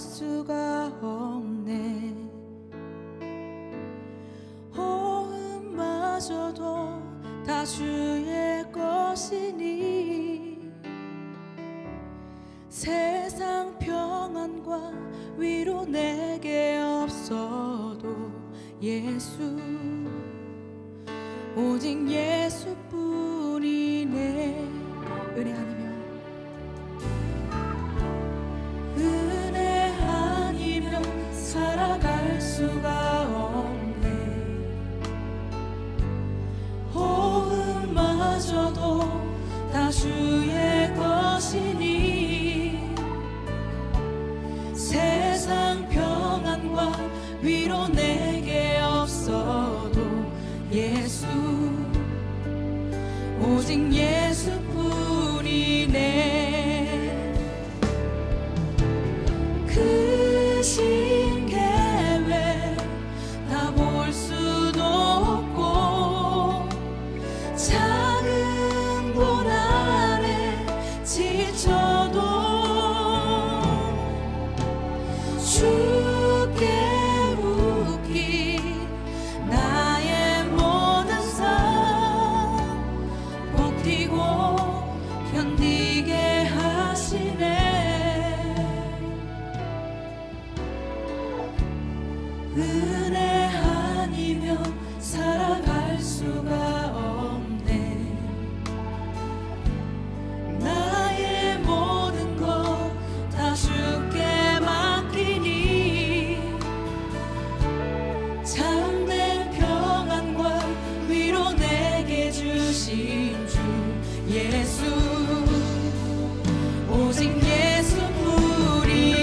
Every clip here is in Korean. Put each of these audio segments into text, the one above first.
수가 없네. 호흡마저도 다 주의 것이니 세상 평안과 위로 내게 없어도 예수, 오직 예수뿐이네. 은혜 아니면 은혜 아니면 살아갈 수가 없네. 호흡마저도 다 주의 것이니 세상 평안과 위로 내게 없어도 예수, 오직 예수뿐이네. 크신 계획 다 볼 수도 없고 작은 고난에 지쳐도 주께 묻기 나의 모든 삶 버티고 견디게 하시네. 은혜 아니면 살아갈 수가 없네. 나의 모든 것 다 주께 맡기니 참된 평안과 위로 내게 주신 주 예수, 오직 예수뿐이네.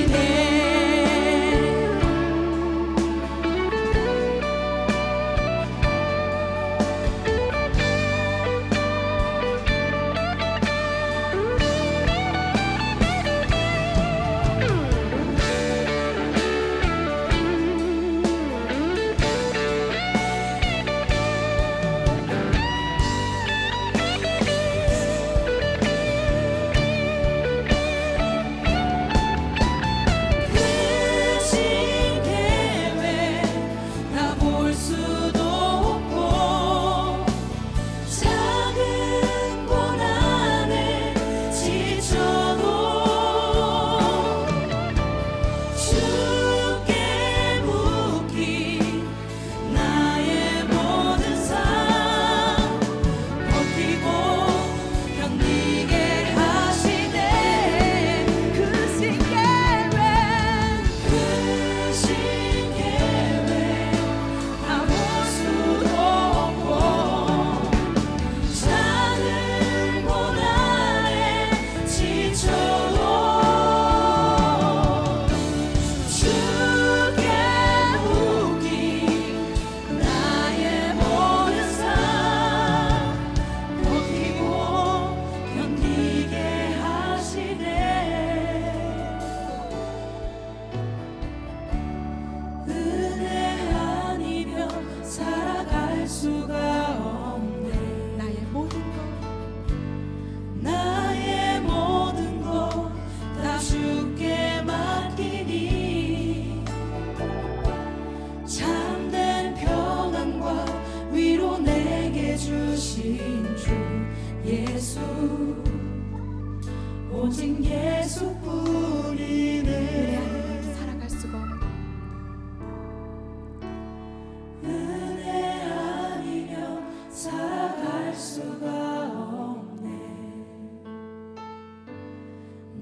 주신 주 예수, 오직 예수뿐이네. 살아갈 수가 없네. 은혜 아니면 살아갈 수가 없네.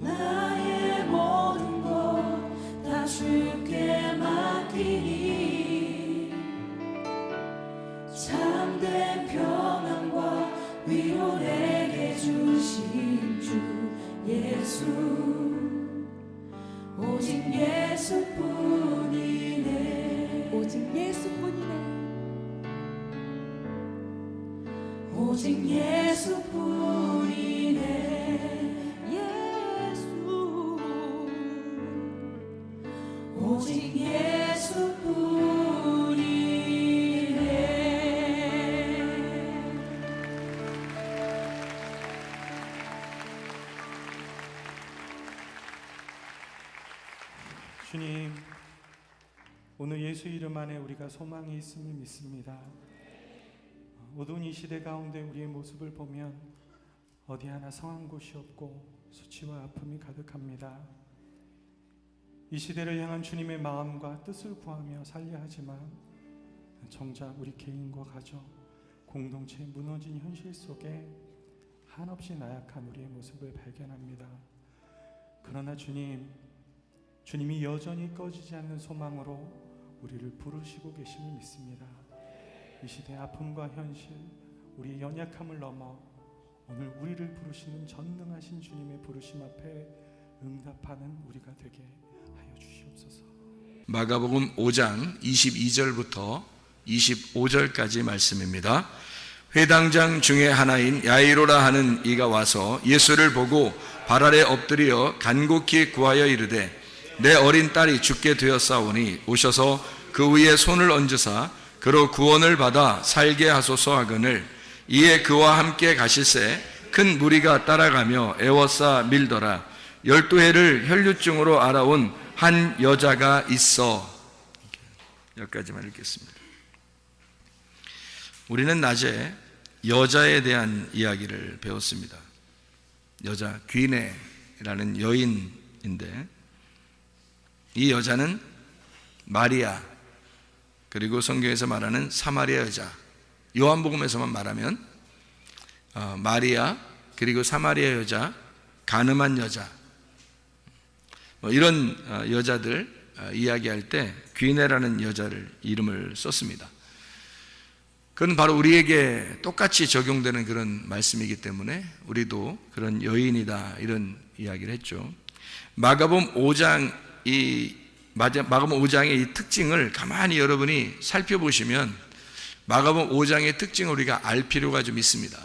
나의 모든 것 다 주께 맡기니 참된 평안과 위로 내게 주신 주 예수, 오직 예수뿐이네. 오직 예수뿐이네. 오직 예수뿐이네. 예수, 오직 예수뿐이네. 주님, 오늘 예수 이름 안에 우리가 소망이 있음을 믿습니다. 어두운 이 시대 가운데 우리의 모습을 보면 어디 하나 성한 곳이 없고 수치와 아픔이 가득합니다. 이 시대를 향한 주님의 마음과 뜻을 구하며 살려 하지만 정작 우리 개인과 가정, 공동체의 무너진 현실 속에 한없이 나약한 우리의 모습을 발견합니다. 그러나 주님이 여전히 꺼지지 않는 소망으로 우리를 부르시고 계심을 믿습니다. 이 시대의 아픔과 현실, 우리의 연약함을 넘어 오늘 우리를 부르시는 전능하신 주님의 부르심 앞에 응답하는 우리가 되게 하여 주시옵소서. 마가복음 5장 22절부터 25절까지 말씀입니다. 회당장 중에 하나인 야이로라 하는 이가 와서 예수를 보고 발 아래 엎드려 간곡히 구하여 이르되 내 어린 딸이 죽게 되었사오니 오셔서 그 위에 손을 얹으사 그로 구원을 받아 살게 하소서 하거늘 이에 그와 함께 가실새 큰 무리가 따라가며 애워싸 밀더라. 12해를 혈류증으로 알아온 한 여자가 있어. 여기까지만 읽겠습니다. 우리는 낮에 여자에 대한 이야기를 배웠습니다. 여자 귀네라는 여인인데 이 여자는 마리아, 그리고 성경에서 말하는 사마리아 여자, 요한복음에서만 말하면 마리아, 그리고 사마리아 여자, 가늠한 여자, 이런 여자들 이야기할 때 귀네라는 여자를 이름을 썼습니다. 그건 바로 우리에게 똑같이 적용되는 그런 말씀이기 때문에 우리도 그런 여인이다 이런 이야기를 했죠. 마가복음 5장의 이 특징을 가만히 여러분이 살펴보시면 마가복음 5장의 특징을 우리가 알 필요가 좀 있습니다.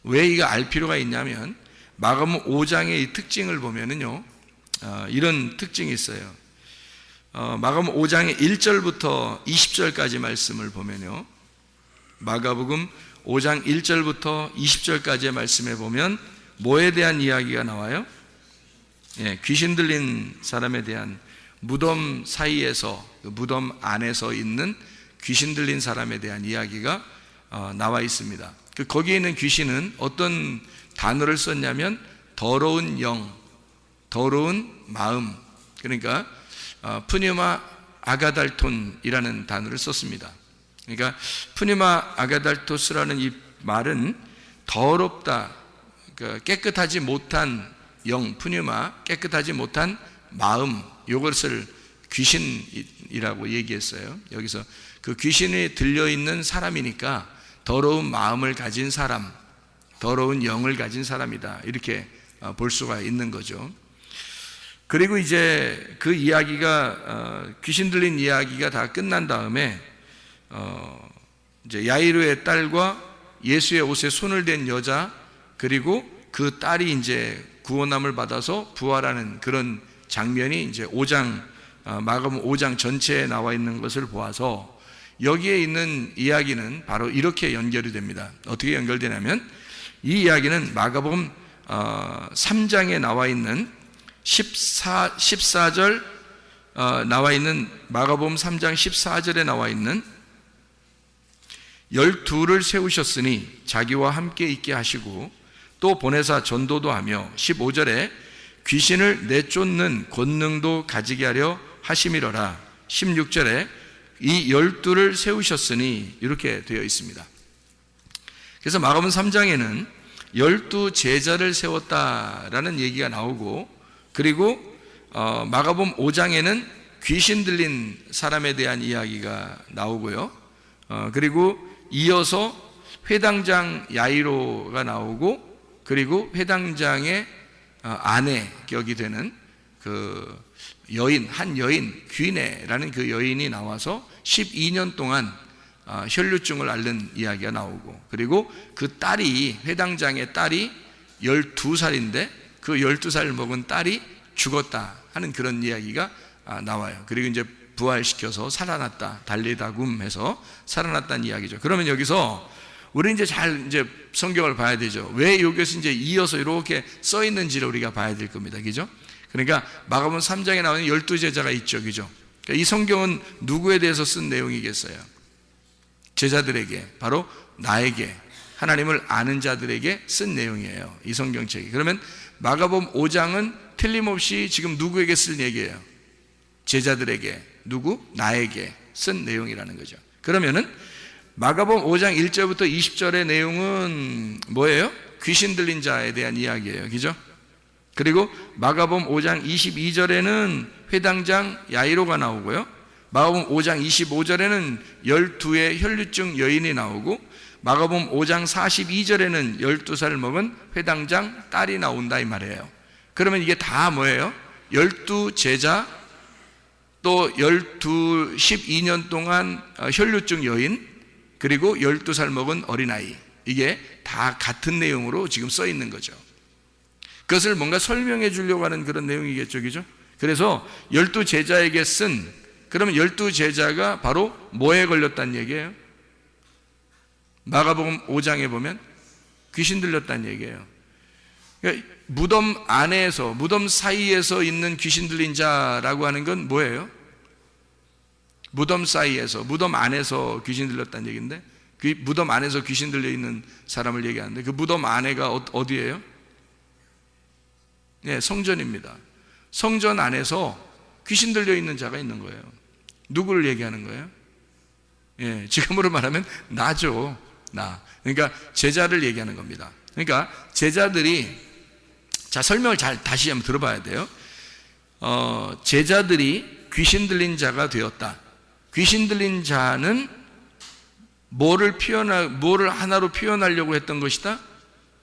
왜 이거 알 필요가 있냐면 마가복음 5장의 이 특징을 보면은요, 이런 특징이 있어요. 마가복음 5장의 1절부터 20절까지 말씀을 보면요, 마가복음 5장 1절부터 20절까지의 말씀에 보면 뭐에 대한 이야기가 나와요? 귀신 들린 사람에 대한, 무덤 사이에서, 무덤 안에서 있는 귀신 들린 사람에 대한 이야기가 나와 있습니다. 거기에 있는 귀신은 어떤 단어를 썼냐면 더러운 영, 더러운 마음, 그러니까 푸뉴마 아가달톤이라는 단어를 썼습니다. 그러니까 푸뉴마 아가달토스라는 이 말은 더럽다, 그러니까 깨끗하지 못한 영, 푸뉴마, 깨끗하지 못한 마음, 이것을 귀신이라고 얘기했어요. 여기서 그 귀신이 들려있는 사람이니까 더러운 마음을 가진 사람, 더러운 영을 가진 사람이다, 이렇게 볼 수가 있는 거죠. 그리고 이제 그 이야기가, 귀신 들린 이야기가 다 끝난 다음에 이제 야이로의 딸과 예수의 옷에 손을 댄 여자, 그리고 그 딸이 이제 구원함을 받아서 부활하는 그런 장면이 이제 마가복음 5장 전체에 나와 있는 것을 보아서 여기에 있는 이야기는 바로 이렇게 연결이 됩니다. 어떻게 연결되냐면 이 이야기는 마가복음 3장에 나와 있는 14절 나와 있는, 마가복음 3장 14절에 나와 있는 12를 세우셨으니 자기와 함께 있게 하시고 또 보내사 전도도 하며 15절에 귀신을 내쫓는 권능도 가지게 하려 하심이로라. 16절에 이 12를 세우셨으니 이렇게 되어 있습니다. 그래서 마가복음 3장에는 12 제자를 세웠다라는 얘기가 나오고, 그리고 마가복음 5장에는 귀신 들린 사람에 대한 이야기가 나오고요. 그리고 이어서 회당장 야이로가 나오고, 그리고 회당장의 아내 격이 되는 그 여인, 한 여인, 귀네라는 그 여인이 나와서 12년 동안 혈류증을 앓는 이야기가 나오고, 그리고 그 딸이, 회당장의 딸이 12살인데 그 12살 먹은 딸이 죽었다 하는 그런 이야기가 나와요. 그리고 이제 부활시켜서 살아났다, 달리다굼 해서 살아났다는 이야기죠. 그러면 여기서 우리 이제 이제 성경을 봐야 되죠. 왜 여기서 이제 이어서 이렇게 써 있는지를 우리가 봐야 될 겁니다. 그죠? 그러니까 마가복음 3장에 나오는 12제자가 있죠. 그죠? 그러니까 이 성경은 누구에 대해서 쓴 내용이겠어요? 제자들에게, 바로 나에게, 하나님을 아는 자들에게 쓴 내용이에요. 이 성경책이. 그러면 마가복음 5장은 틀림없이 지금 누구에게 쓸 얘기예요? 제자들에게, 누구? 나에게 쓴 내용이라는 거죠. 그러면은 마가복음 5장 1절부터 20절의 내용은 뭐예요? 귀신 들린 자에 대한 이야기예요. 그죠? 그리고 마가복음 5장 22절에는 회당장 야이로가 나오고요. 마가복음 5장 25절에는 12의 혈류증 여인이 나오고, 마가복음 5장 42절에는 12살 먹은 회당장 딸이 나온다 이 말이에요. 그러면 이게 다 뭐예요? 12제자, 또 12년 동안 혈류증 여인, 그리고 12살 먹은 어린아이, 이게 다 같은 내용으로 지금 써 있는 거죠. 그것을 뭔가 설명해 주려고 하는 그런 내용이겠죠. 그죠? 그래서 12제자에게 쓴, 그러면 12제자가 바로 뭐에 걸렸다는 얘기예요? 마가복음 5장에 보면 귀신 들렸다는 얘기예요. 그러니까 무덤 안에서, 무덤 사이에서 있는 귀신 들린 자라고 하는 건 뭐예요? 무덤 사이에서, 무덤 안에서 귀신 들렸다는 얘기인데, 그 무덤 안에서 귀신 들려 있는 사람을 얘기하는데, 그 무덤 안에가 어디예요? 네, 성전입니다. 성전 안에서 귀신 들려 있는 자가 있는 거예요. 누구를 얘기하는 거예요? 예, 지금으로 말하면 나죠. 나. 그러니까 제자를 얘기하는 겁니다. 그러니까 제자들이, 자, 설명을 잘 다시 한번 들어봐야 돼요. 제자들이 귀신 들린 자가 되었다. 귀신 들린 자는 뭐를 하나로 표현하려고 했던 것이다?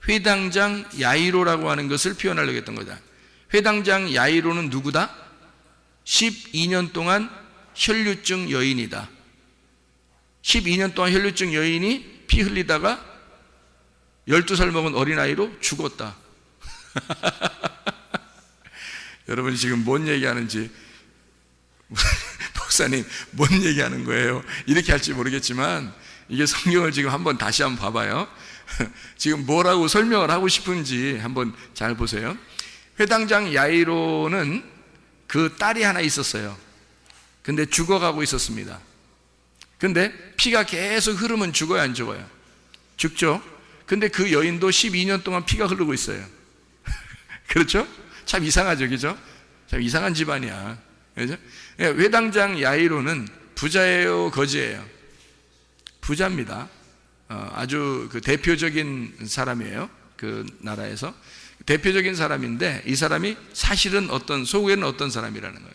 회당장 야이로라고 하는 것을 표현하려고 했던 거다. 회당장 야이로는 누구다? 12년 동안 혈류증 여인이다. 12년 동안 혈류증 여인이 피 흘리다가 12살 먹은 어린아이로 죽었다. 여러분 지금 뭔 얘기하는지, 목사님 뭔 얘기하는 거예요? 이렇게 할지 모르겠지만, 이게 성경을 지금 다시 한번 봐봐요. 지금 뭐라고 설명을 하고 싶은지 한번 잘 보세요. 회당장 야이로는 그 딸이 하나 있었어요. 근데 죽어가고 있었습니다. 근데 피가 계속 흐르면 죽어요, 안 죽어요? 죽죠. 근데 그 여인도 12년 동안 피가 흐르고 있어요. 그렇죠? 참 이상하죠, 그죠? 참 이상한 집안이야. 그죠? 회당장 야이로는 부자예요, 거지예요? 부자입니다. 아주 그 대표적인 사람이에요. 그 나라에서 대표적인 사람인데, 이 사람이 사실은 속에는 어떤 사람이라는 거예요.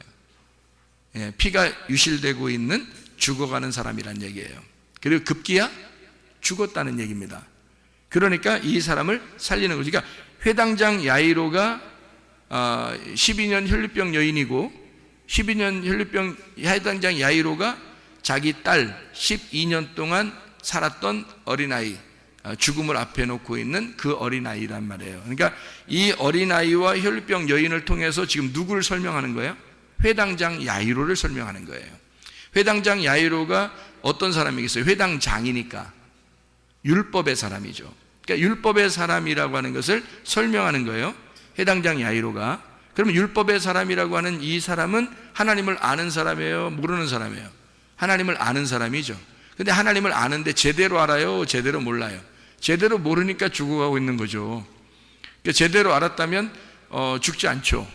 예, 피가 유실되고 있는, 죽어가는 사람이란 얘기예요. 그리고 급기야 죽었다는 얘기입니다. 그러니까 이 사람을 살리는 거죠. 그러니까 회당장 야이로가 12년 혈류병 여인이고, 12년 혈류병 회당장 야이로가 자기 딸 12년 동안 살았던 어린아이, 죽음을 앞에 놓고 있는 그 어린아이란 말이에요. 그러니까 이 어린아이와 혈류병 여인을 통해서 지금 누구를 설명하는 거예요? 회당장 야이로를 설명하는 거예요. 회당장 야이로가 어떤 사람이겠어요? 회당장이니까 율법의 사람이죠. 그러니까 율법의 사람이라고 하는 것을 설명하는 거예요. 회당장 야이로가. 그러면 율법의 사람이라고 하는 이 사람은 하나님을 아는 사람이에요? 모르는 사람이에요? 하나님을 아는 사람이죠. 근데 하나님을 아는데 제대로 알아요? 제대로 몰라요? 제대로 모르니까 죽어가고 있는 거죠. 그러니까 제대로 알았다면 죽지 않죠.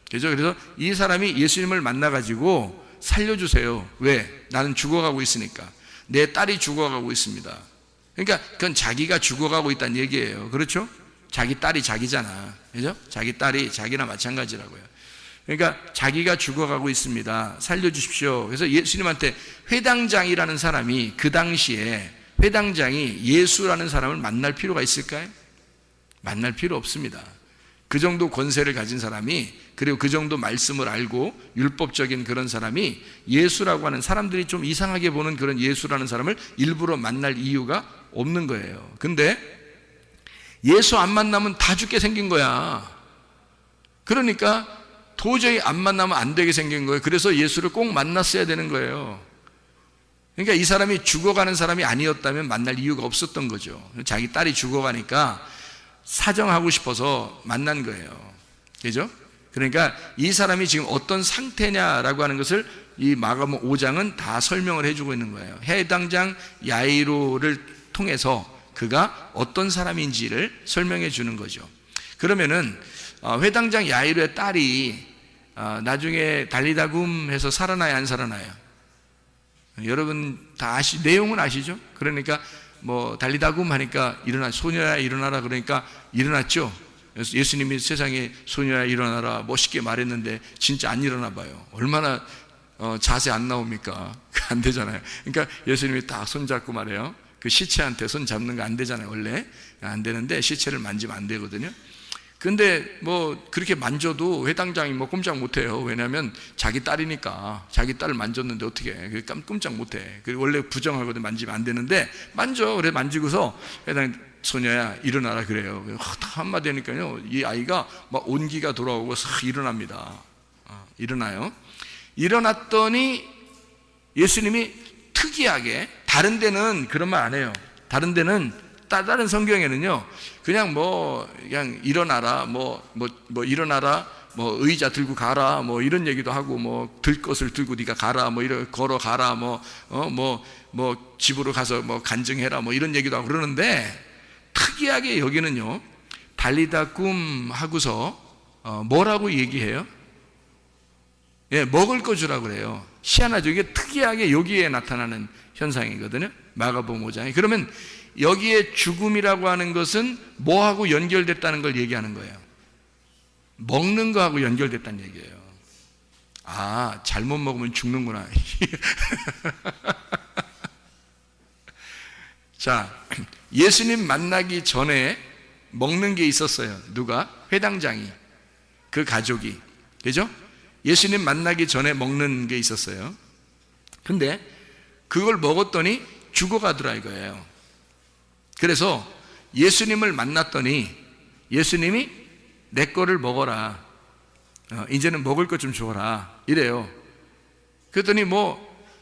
그죠? 그래서 이 사람이 예수님을 만나가지고 살려주세요. 왜? 나는 죽어가고 있으니까. 내 딸이 죽어가고 있습니다. 그러니까 그건 자기가 죽어가고 있다는 얘기예요. 그렇죠? 자기 딸이 자기잖아. 그죠? 자기 딸이 자기나 마찬가지라고요. 그러니까 자기가 죽어가고 있습니다. 살려주십시오. 그래서 예수님한테, 회당장이라는 사람이 그 당시에, 회당장이 예수라는 사람을 만날 필요가 있을까요? 만날 필요 없습니다. 그 정도 권세를 가진 사람이, 그리고 그 정도 말씀을 알고 율법적인 그런 사람이 예수라고 하는, 사람들이 좀 이상하게 보는 그런 예수라는 사람을 일부러 만날 이유가 없는 거예요. 근데 예수 안 만나면 다 죽게 생긴 거야. 그러니까 도저히 안 만나면 안 되게 생긴 거예요. 그래서 예수를 꼭 만났어야 되는 거예요. 그러니까 이 사람이 죽어가는 사람이 아니었다면 만날 이유가 없었던 거죠. 자기 딸이 죽어가니까 사정하고 싶어서 만난 거예요. 그죠? 그러니까 이 사람이 지금 어떤 상태냐라고 하는 것을 이 마가복음 5장은 다 설명을 해주고 있는 거예요. 해당장 야이로를 통해서 그가 어떤 사람인지를 설명해 주는 거죠. 그러면은 회당장 야이로의 딸이 나중에 달리다굼해서 살아나요, 안 살아나요? 여러분 다 내용은 아시죠? 그러니까 뭐 달리다굼 하니까 일어나, 소녀야 일어나라 그러니까 일어났죠. 예수님이 세상에 소녀야 일어나라 멋있게 말했는데 진짜 안 일어나 봐요. 얼마나 자세 안 나옵니까? 안 되잖아요. 그러니까 예수님이 딱 손잡고 말해요. 그 시체한테 손 잡는 거 안 되잖아요. 원래 안 되는데 시체를 만지면 안 되거든요. 근데 뭐 그렇게 만져도 회당장이 뭐 꼼짝 못해요. 왜냐하면 자기 딸이니까. 자기 딸을 만졌는데 어떻게 해? 꼼짝 못해. 원래 부정하거든. 만지면 안 되는데 만져. 그래 만지고서 회당 소녀야 일어나라 그래요. 한마디 하니까요 이 아이가 막 온기가 돌아오고 싹 일어납니다. 일어나요. 일어났더니 예수님이 특이하게, 다른 데는 그런 말 안 해요. 다른 데는, 다른 성경에는요 그냥 그냥 일어나라 일어나라 의자 들고 가라 이런 얘기도 하고 들 것을 들고 네가 가라 걸어가라 집으로 가서 간증해라 이런 얘기도 하고 그러는데, 특이하게 여기는요 달리다굼 하고서 뭐라고 얘기해요? 예, 먹을 거 주라고 그래요. 희한하죠. 이게 특이하게 여기에 나타나는 현상이거든요. 마가복음 5장에. 그러면 여기에 죽음이라고 하는 것은 뭐하고 연결됐다는 걸 얘기하는 거예요. 먹는 거하고 연결됐다는 얘기예요. 아, 잘못 먹으면 죽는구나. 자, 예수님 만나기 전에 먹는 게 있었어요. 누가? 회당장이, 그 가족이. 그죠? 예수님 만나기 전에 먹는 게 있었어요. 근데 그걸 먹었더니 죽어가더라 이거예요. 그래서 예수님을 만났더니 예수님이 내 거를 먹어라. 이제는 먹을 것 좀 줘라. 이래요. 그랬더니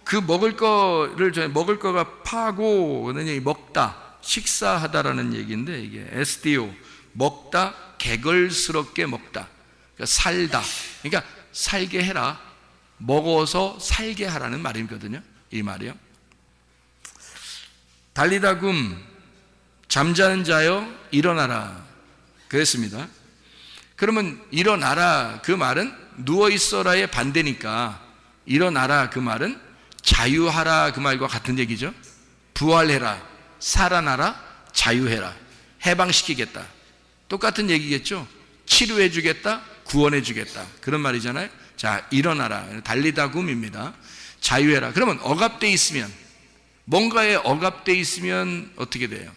그 먹을 거가 파고, 먹다, 식사하다라는 얘기인데, 이게 에스티오, 먹다, 개걸스럽게 먹다. 그러니까 살다. 그러니까 살게 해라. 먹어서 살게 하라는 말이거든요. 이 말이요. 달리다굼, 잠자는 자여 일어나라. 그랬습니다. 그러면 일어나라 그 말은 누워있어라의 반대니까, 일어나라 그 말은 자유하라 그 말과 같은 얘기죠. 부활해라, 살아나라, 자유해라, 해방시키겠다. 똑같은 얘기겠죠. 치료해 주겠다, 구원해 주겠다, 그런 말이잖아요. 자, 일어나라, 달리다굼입니다. 자유해라. 그러면 억압돼 있으면, 뭔가에 억압돼 있으면 어떻게 돼요?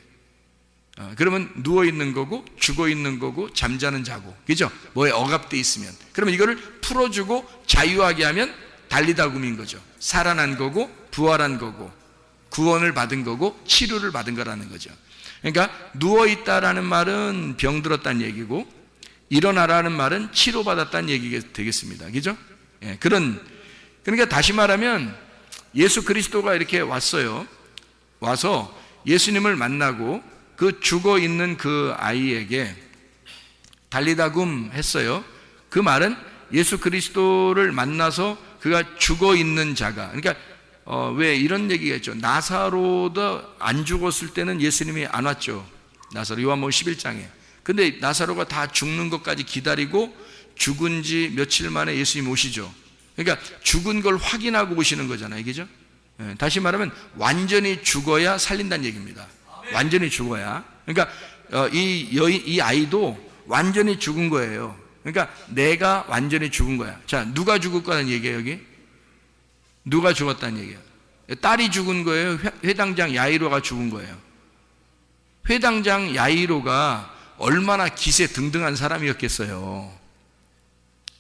그러면 누워있는 거고 죽어있는 거고 잠자는 자고, 그죠? 뭐에 억압돼 있으면, 그러면 이거를 풀어주고 자유하게 하면 달리다굼인 거죠. 살아난 거고 부활한 거고 구원을 받은 거고 치료를 받은 거라는 거죠. 그러니까 누워있다라는 말은 병들었다는 얘기고, 일어나라는 말은 치료받았다는 얘기가 되겠습니다. 그죠? 예, 그러니까 다시 말하면 예수 그리스도가 이렇게 왔어요. 와서 예수님을 만나고 그 죽어 있는 그 아이에게 달리다굼 했어요. 그 말은 예수 그리스도를 만나서 그가 죽어 있는 자가, 그러니까 왜 이런 얘기가 있죠. 나사로도 안 죽었을 때는 예수님이 안 왔죠. 나사로, 요한복음 11장에. 근데 나사로가 다 죽는 것까지 기다리고 죽은 지 며칠 만에 예수님 오시죠. 그러니까 죽은 걸 확인하고 오시는 거잖아요. 그죠? 예, 다시 말하면 완전히 죽어야 살린다는 얘기입니다. 완전히 죽어야. 그러니까 이 아이도 완전히 죽은 거예요. 그러니까 내가 완전히 죽은 거야. 자, 누가 죽을 거라는 얘기예요, 여기? 누가 죽었다는 얘기예요? 딸이 죽은 거예요? 회당장 야이로가 죽은 거예요? 회당장 야이로가 얼마나 기세등등한 사람이었겠어요.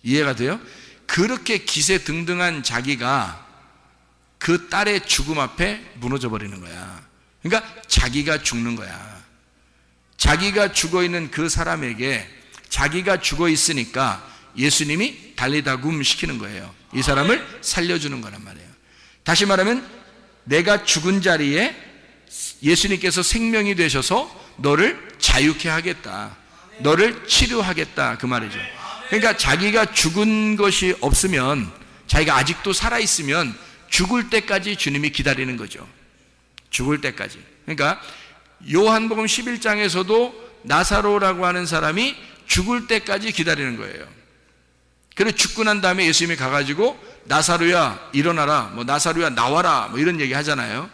이해가 돼요? 그렇게 기세등등한 자기가 그 딸의 죽음 앞에 무너져 버리는 거야. 그러니까 자기가 죽는 거야. 자기가 죽어 있는 그 사람에게, 자기가 죽어 있으니까 예수님이 달리다굼 시키는 거예요. 이 사람을 살려주는 거란 말이에요. 다시 말하면 내가 죽은 자리에 예수님께서 생명이 되셔서 너를 자유케 하겠다, 너를 치료하겠다, 그 말이죠. 그러니까 자기가 죽은 것이 없으면, 자기가 아직도 살아있으면 죽을 때까지 주님이 기다리는 거죠. 죽을 때까지. 그러니까 요한복음 11장에서도 나사로라고 하는 사람이 죽을 때까지 기다리는 거예요. 그래서 죽고 난 다음에 예수님이 가가지고 나사로야 일어나라, 뭐 나사로야 나와라, 뭐 이런 얘기 하잖아요.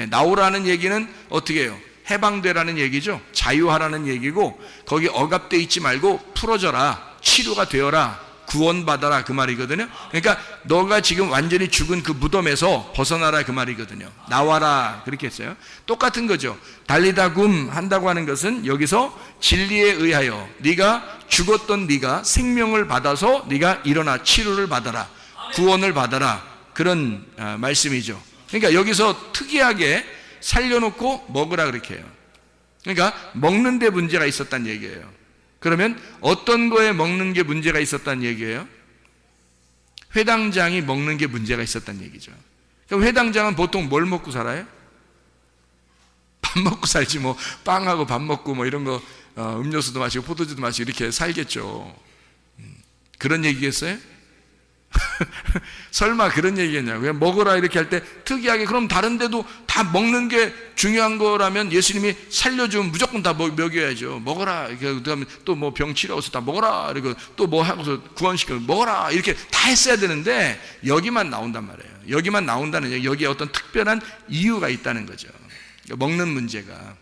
나오라는 얘기는 어떻게 해요? 해방되라는 얘기죠. 자유하라는 얘기고, 거기 억압되어 있지 말고 풀어져라, 치료가 되어라, 구원받아라, 그 말이거든요. 그러니까 너가 지금 완전히 죽은 그 무덤에서 벗어나라, 그 말이거든요. 나와라, 그렇게 했어요. 똑같은 거죠. 달리다굼 한다고 하는 것은 여기서 진리에 의하여 네가 죽었던 네가 생명을 받아서 네가 일어나 치료를 받아라, 구원을 받아라, 그런 말씀이죠. 그러니까 여기서 특이하게 살려놓고 먹으라 그렇게 해요. 그러니까 먹는 데 문제가 있었다는 얘기예요. 그러면 어떤 거에 먹는 게 문제가 있었다는 얘기예요? 회당장이 먹는 게 문제가 있었다는 얘기죠. 그럼 회당장은 보통 뭘 먹고 살아요? 밥 먹고 살지, 뭐 빵하고 밥 먹고 뭐 이런 거, 음료수도 마시고 포도주도 마시고 이렇게 살겠죠. 그런 얘기겠어요? 설마 그런 얘기겠냐고. 그냥 먹으라 이렇게 할 때 특이하게, 그럼 다른 데도 다 먹는 게 중요한 거라면 예수님이 살려주면 무조건 다 먹여야죠. 먹어라. 그다음에 또 뭐 병 치료해서 다 먹어라. 그리고 또 뭐 하고서 구원시켜 먹어라. 이렇게 다 했어야 되는데 여기만 나온단 말이에요. 여기만 나온다는 얘기, 여기에 어떤 특별한 이유가 있다는 거죠. 먹는 문제가.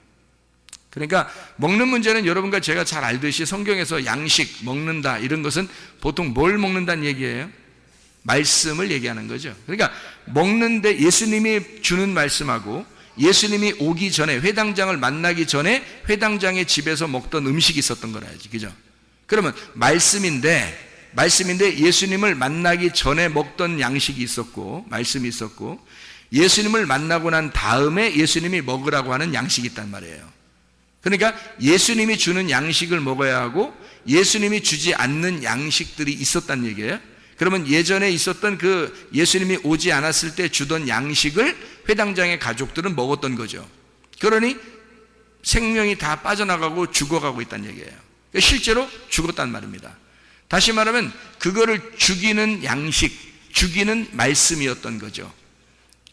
그러니까 먹는 문제는 여러분과 제가 잘 알듯이 성경에서 양식, 먹는다, 이런 것은 보통 뭘 먹는다는 얘기예요? 말씀을 얘기하는 거죠. 그러니까 먹는데 예수님이 주는 말씀하고 예수님이 오기 전에, 회당장을 만나기 전에 회당장의 집에서 먹던 음식이 있었던 거라야지, 그죠? 그러면 말씀인데 예수님을 만나기 전에 먹던 양식이 있었고, 말씀이 있었고, 예수님을 만나고 난 다음에 예수님이 먹으라고 하는 양식이 있단 말이에요. 그러니까 예수님이 주는 양식을 먹어야 하고 예수님이 주지 않는 양식들이 있었단 얘기예요. 그러면 예전에 있었던 그 예수님이 오지 않았을 때 주던 양식을 회당장의 가족들은 먹었던 거죠. 그러니 생명이 다 빠져나가고 죽어가고 있다는 얘기예요. 그러니까 실제로 죽었단 말입니다. 다시 말하면 그거를 죽이는 양식, 죽이는 말씀이었던 거죠.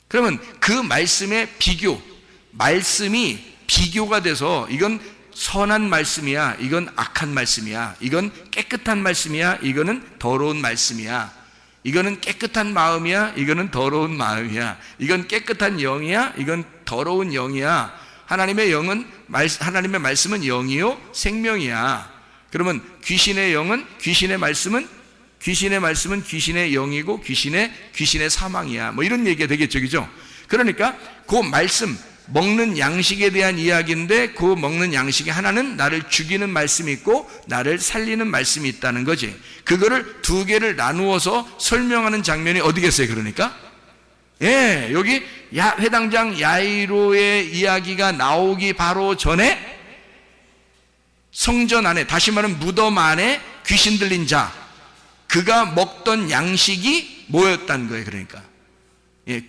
그러면 그 말씀의 말씀이 비교가 돼서 이건 선한 말씀이야, 이건 악한 말씀이야, 이건 깨끗한 말씀이야, 이거는 더러운 말씀이야, 이거는 깨끗한 마음이야, 이거는 더러운 마음이야, 이건 깨끗한 영이야, 이건 더러운 영이야. 하나님의 말씀은 영이요 생명이야. 그러면 귀신의 영은, 귀신의 말씀은 귀신의 영이고 귀신의 사망이야. 뭐 이런 얘기가 되겠죠, 그죠? 그러니까 그 말씀, 먹는 양식에 대한 이야기인데, 그 먹는 양식이 하나는 나를 죽이는 말씀이 있고 나를 살리는 말씀이 있다는 거지. 그거를 두 개를 나누어서 설명하는 장면이 어디겠어요? 그러니까 여기 회당장 야이로의 이야기가 나오기 바로 전에 성전 안에, 다시 말하면 무덤 안에 귀신 들린 자, 그가 먹던 양식이 뭐였다는 거예요? 그러니까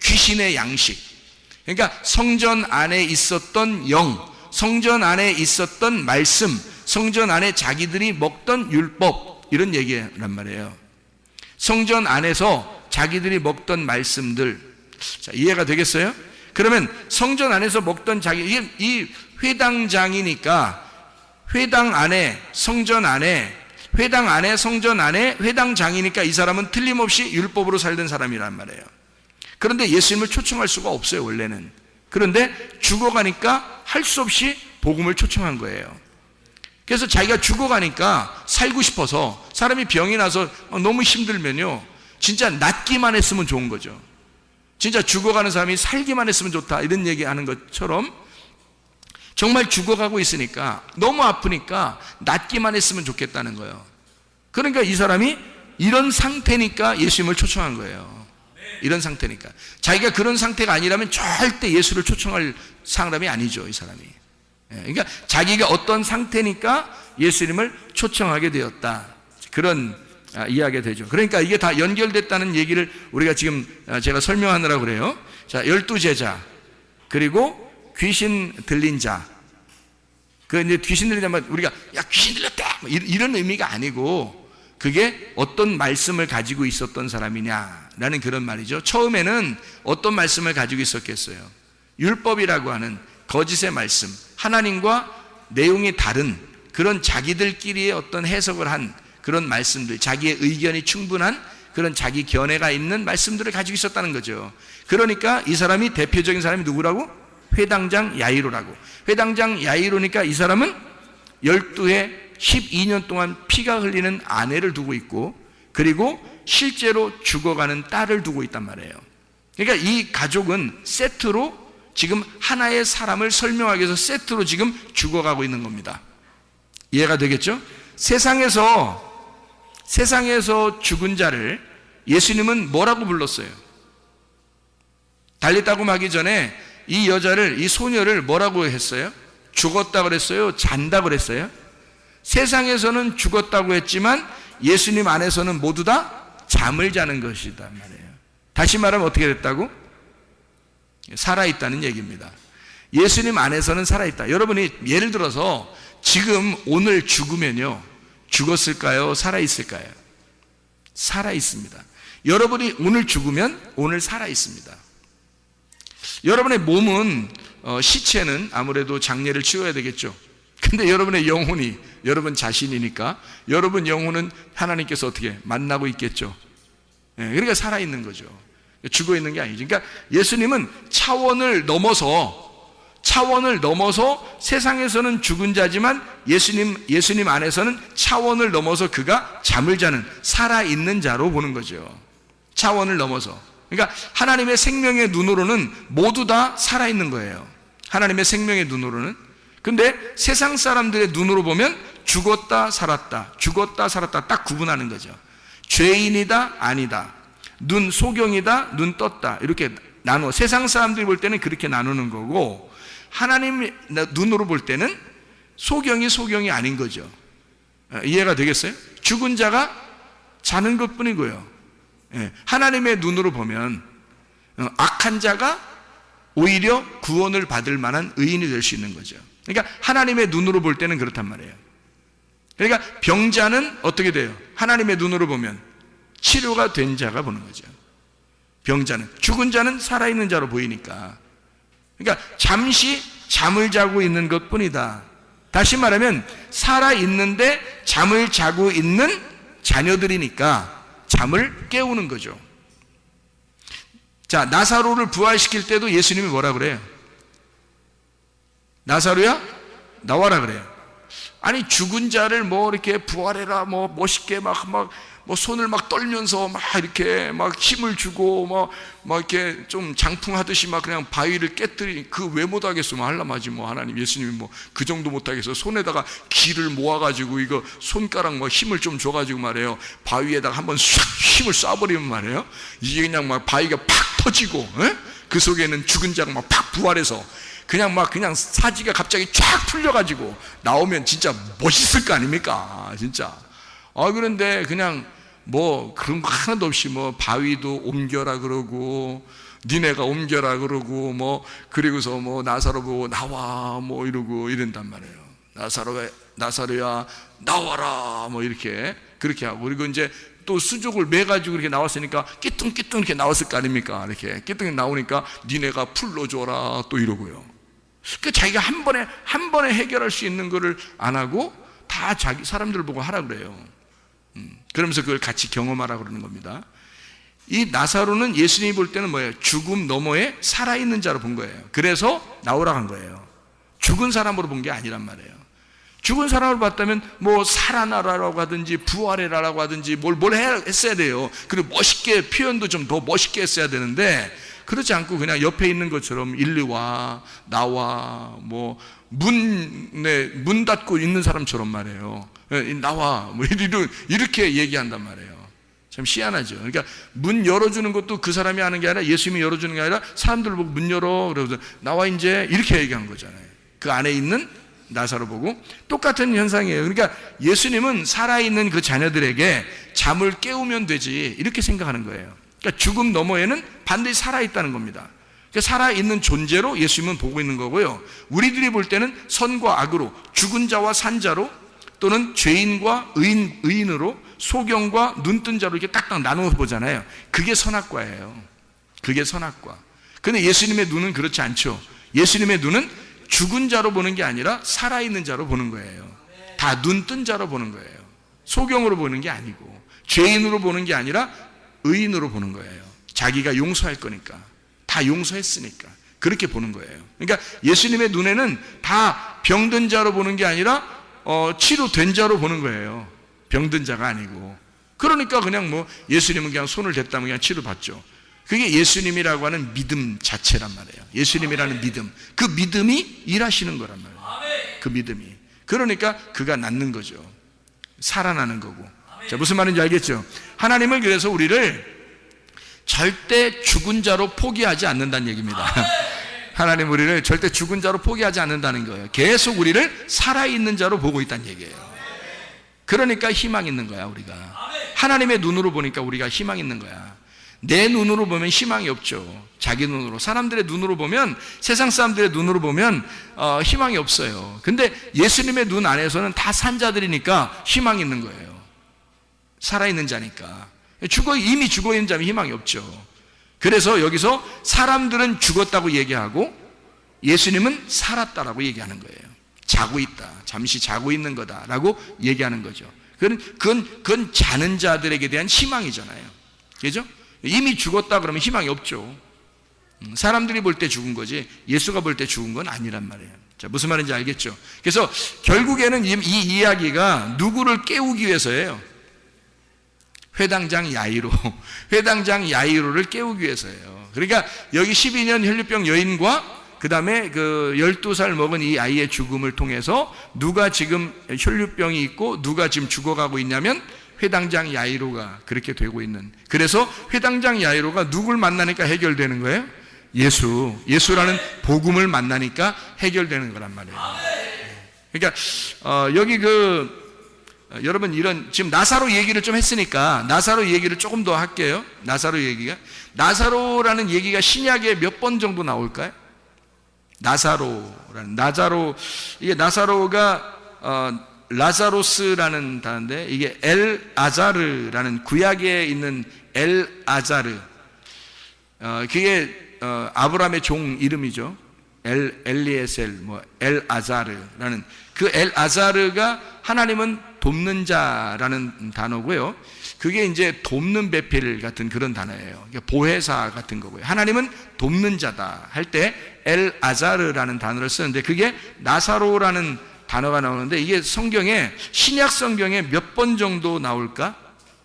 귀신의 양식. 그러니까 성전 안에 있었던 영, 성전 안에 있었던 말씀, 성전 안에 자기들이 먹던 율법, 이런 얘기란 말이에요. 성전 안에서 자기들이 먹던 말씀들. 자, 이해가 되겠어요? 그러면 성전 안에서 먹던 이 회당장이니까 회당 안에, 성전 안에, 성전 안에 회당장이니까 이 사람은 틀림없이 율법으로 살던 사람이란 말이에요. 그런데 예수님을 초청할 수가 없어요, 원래는. 그런데 죽어가니까 할 수 없이 복음을 초청한 거예요. 그래서 자기가 죽어가니까 살고 싶어서, 사람이 병이 나서 너무 힘들면요, 진짜 낫기만 했으면 좋은 거죠. 진짜 죽어가는 사람이 살기만 했으면 좋다, 이런 얘기하는 것처럼 정말 죽어가고 있으니까, 너무 아프니까 낫기만 했으면 좋겠다는 거예요. 그러니까 이 사람이 이런 상태니까 예수님을 초청한 거예요. 이런 상태니까. 자기가 그런 상태가 아니라면 절대 예수를 초청할 사람이 아니죠, 이 사람이. 그러니까 자기가 어떤 상태니까 예수님을 초청하게 되었다, 그런 이야기가 되죠. 그러니까 이게 다 연결됐다는 얘기를 우리가 지금 제가 설명하느라고 그래요. 자, 12제자, 그리고 귀신 들린 자. 그 이제 귀신 들린 자만 우리가 귀신 들렸다, 이런 의미가 아니고, 그게 어떤 말씀을 가지고 있었던 사람이냐라는 그런 말이죠. 처음에는 어떤 말씀을 가지고 있었겠어요? 율법이라고 하는 거짓의 말씀, 하나님과 내용이 다른 그런 자기들끼리의 어떤 해석을 한 그런 말씀들, 자기의 의견이 충분한 그런 자기 견해가 있는 말씀들을 가지고 있었다는 거죠. 그러니까 이 사람이 대표적인 사람이 누구라고? 회당장 야이로라고. 회당장 야이로니까 이 사람은 12해 12년 동안 피가 흘리는 아내를 두고 있고, 그리고 실제로 죽어가는 딸을 두고 있단 말이에요. 그러니까 이 가족은 세트로 지금 하나의 사람을 설명하기 위해서 세트로 지금 죽어가고 있는 겁니다. 이해가 되겠죠? 세상에서 죽은 자를 예수님은 뭐라고 불렀어요? 달리다고 하기 전에 이 여자를, 이 소녀를 뭐라고 했어요? 죽었다 그랬어요? 잔다 그랬어요? 세상에서는 죽었다고 했지만 예수님 안에서는 모두 다 잠을 자는 것이다 말이에요. 다시 말하면 어떻게 됐다고? 살아있다는 얘기입니다. 예수님 안에서는 살아있다. 여러분이 예를 들어서 지금 오늘 죽으면요, 죽었을까요? 살아있을까요? 살아있습니다. 여러분이 오늘 죽으면 오늘 살아있습니다. 여러분의 몸은, 시체는 아무래도 장례를 치러야 되겠죠. 근데 여러분의 영혼이 여러분 자신이니까 여러분 영혼은 하나님께서 어떻게 만나고 있겠죠. 그러니까 살아있는 거죠. 죽어 있는 게 아니죠. 그러니까 예수님은 차원을 넘어서 세상에서는 죽은 자지만 예수님 안에서는 차원을 넘어서 그가 잠을 자는 살아있는 자로 보는 거죠. 차원을 넘어서. 그러니까 하나님의 생명의 눈으로는 모두 다 살아있는 거예요. 하나님의 생명의 눈으로는. 근데 세상 사람들의 눈으로 보면 죽었다 살았다, 죽었다 살았다 딱 구분하는 거죠. 죄인이다 아니다, 눈 소경이다 눈 떴다, 이렇게 나누어. 세상 사람들이 볼 때는 그렇게 나누는 거고, 하나님 눈으로 볼 때는 소경이 아닌 거죠. 이해가 되겠어요? 죽은 자가 자는 것 뿐이고요. 하나님의 눈으로 보면 악한 자가 오히려 구원을 받을 만한 의인이 될 수 있는 거죠. 그러니까 하나님의 눈으로 볼 때는 그렇단 말이에요. 그러니까 병자는 어떻게 돼요? 하나님의 눈으로 보면 치료가 된 자가 보는 거죠. 병자는. 죽은 자는 살아있는 자로 보이니까. 그러니까 잠시 잠을 자고 있는 것 뿐이다. 다시 말하면 살아있는데 잠을 자고 있는 자녀들이니까 잠을 깨우는 거죠. 자, 나사로를 부활시킬 때도 예수님이 뭐라 그래요? 나사로야 나와라 그래요. 아니 죽은 자를 뭐 이렇게 부활해라 뭐 멋있게 막 손을 막 떨면서 막 이렇게 막 힘을 주고 막 이렇게 좀 장풍하듯이 막 그냥 바위를 깨뜨리, 그 왜 못하겠어? 뭐 하려마지 뭐 하나님 예수님이 뭐 그 정도 못하겠어? 손에다가 기를 모아가지고 이거 손가락 뭐 힘을 좀 줘가지고 말이에요, 바위에다가 한번 샥 힘을 쏴버리면 말이에요, 이게 그냥 막 바위가 팍 터지고, 그 속에는 죽은 자가 막 팍 부활해서 그냥 사지가 갑자기 쫙 풀려가지고 나오면 진짜 멋있을 거 아닙니까? 진짜. 그런데 그냥 뭐 그런 거 하나도 없이 뭐 바위도 옮겨라 그러고 니네가 옮겨라 그러고 뭐 그리고서 뭐 나사로 보고 나와 뭐 이러고 이런단 말이에요. 나사로야 나와라 뭐 이렇게 그렇게 하고, 그리고 이제 또 수족을 매가지고 이렇게 나왔으니까 끼뚱끼뚱 이렇게 나왔을 거 아닙니까? 이렇게 끼뚱이 나오니까 니네가 풀러줘라 또 이러고요. 그 자기가 한 번에 해결할 수 있는 거를 안 하고 다 자기 사람들을 보고 하라 그래요. 그러면서 그걸 같이 경험하라 그러는 겁니다. 이 나사로는 예수님이 볼 때는 뭐예요? 죽음 너머에 살아있는 자로 본 거예요. 그래서 나오라고 한 거예요. 죽은 사람으로 본 게 아니란 말이에요. 죽은 사람을 봤다면 뭐 살아나라라고 하든지 부활해라라고 하든지 뭘 했어야 돼요. 그리고 멋있게 표현도 좀 더 멋있게 했어야 되는데 그렇지 않고 그냥 옆에 있는 것처럼 일리 와 나와 뭐 문 닫고 있는 사람처럼 말이에요. 나와 뭐 이렇게 얘기한단 말이에요. 참 희한하죠. 그러니까 문 열어주는 것도 그 사람이 하는 게 아니라 예수님이 열어주는 게 아니라 사람들 보고 문 열어 그러면서 나와 이제 이렇게 얘기한 거잖아요. 그 안에 있는 나사로 보고 똑같은 현상이에요. 그러니까 예수님은 살아있는 그 자녀들에게 잠을 깨우면 되지 이렇게 생각하는 거예요. 그러니까 죽음 너머에는 반드시 살아있다는 겁니다. 그러니까 살아있는 존재로 예수님은 보고 있는 거고요. 우리들이 볼 때는 선과 악으로 죽은 자와 산 자로 또는 죄인과 의인으로 소경과 눈뜬 자로 이렇게 딱딱 나누어 보잖아요. 그게 선악과예요. 그게 선악과. 근데 예수님의 눈은 그렇지 않죠. 예수님의 눈은 죽은 자로 보는 게 아니라 살아있는 자로 보는 거예요. 다 눈뜬 자로 보는 거예요. 소경으로 보는 게 아니고, 죄인으로 보는 게 아니라 의인으로 보는 거예요. 자기가 용서할 거니까, 다 용서했으니까 그렇게 보는 거예요. 그러니까 예수님의 눈에는 다 병든 자로 보는 게 아니라 치료된 자로 보는 거예요. 병든 자가 아니고. 그러니까 그냥 뭐 예수님은 그냥 손을 댔다면 그냥 치료받죠. 그게 예수님이라고 하는 믿음 자체란 말이에요. 예수님이라는 믿음, 그 믿음이 일하시는 거란 말이에요. 그 믿음이. 그러니까 그가 낫는 거죠. 살아나는 거고. 자, 무슨 말인지 알겠죠? 하나님은 그래서 우리를 절대 죽은 자로 포기하지 않는다는 얘기입니다. 하나님 우리를 절대 죽은 자로 포기하지 않는다는 거예요. 계속 우리를 살아있는 자로 보고 있다는 얘기예요. 그러니까 희망 있는 거야, 우리가. 하나님의 눈으로 보니까 우리가 희망 있는 거야. 내 눈으로 보면 희망이 없죠. 자기 눈으로, 사람들의 눈으로 보면, 세상 사람들의 눈으로 보면 희망이 없어요. 근데 예수님의 눈 안에서는 다 산 자들이니까 희망이 있는 거예요. 살아있는 자니까. 이미 죽어있는 자면 희망이 없죠. 그래서 여기서 사람들은 죽었다고 얘기하고 예수님은 살았다라고 얘기하는 거예요. 자고 있다, 잠시 자고 있는 거다라고 얘기하는 거죠. 그건 자는 자들에게 대한 희망이잖아요. 그죠? 이미 죽었다 그러면 희망이 없죠. 사람들이 볼 때 죽은 거지 예수가 볼 때 죽은 건 아니란 말이에요. 자, 무슨 말인지 알겠죠? 그래서 결국에는 이 이야기가 누구를 깨우기 위해서예요. 회당장 야이로를 깨우기 위해서예요. 그러니까 여기 12년 혈류병 여인과 그 다음에 그 12살 먹은 이 아이의 죽음을 통해서 누가 지금 혈류병이 있고 누가 지금 죽어가고 있냐면 회당장 야이로가 그렇게 되고 있는. 그래서 회당장 야이로가 누굴 만나니까 해결되는 거예요? 예수라는 복음을 만나니까 해결되는 거란 말이에요. 그러니까 여기 여러분 지금 나사로 얘기를 좀 했으니까 나사로 얘기를 조금 더 할게요. 나사로라는 얘기가 신약에 몇 번 정도 나올까요? 이게 나사로가 라자로스라는 단어인데 이게 엘 아자르라는 구약에 있는 엘 아자르, 그게 아브라함의 종 이름이죠. 엘리에셀, 엘 아자르라는 그 엘 아자르가 하나님은 돕는 자라는 단어고요. 그게 이제 돕는 배필 같은 그런 단어예요. 보혜사 같은 거고요. 하나님은 돕는 자다 할 때 엘 아자르라는 단어를 쓰는데 그게 나사로라는 단어가 나오는데 이게 신약 성경에 몇 번 정도 나올까?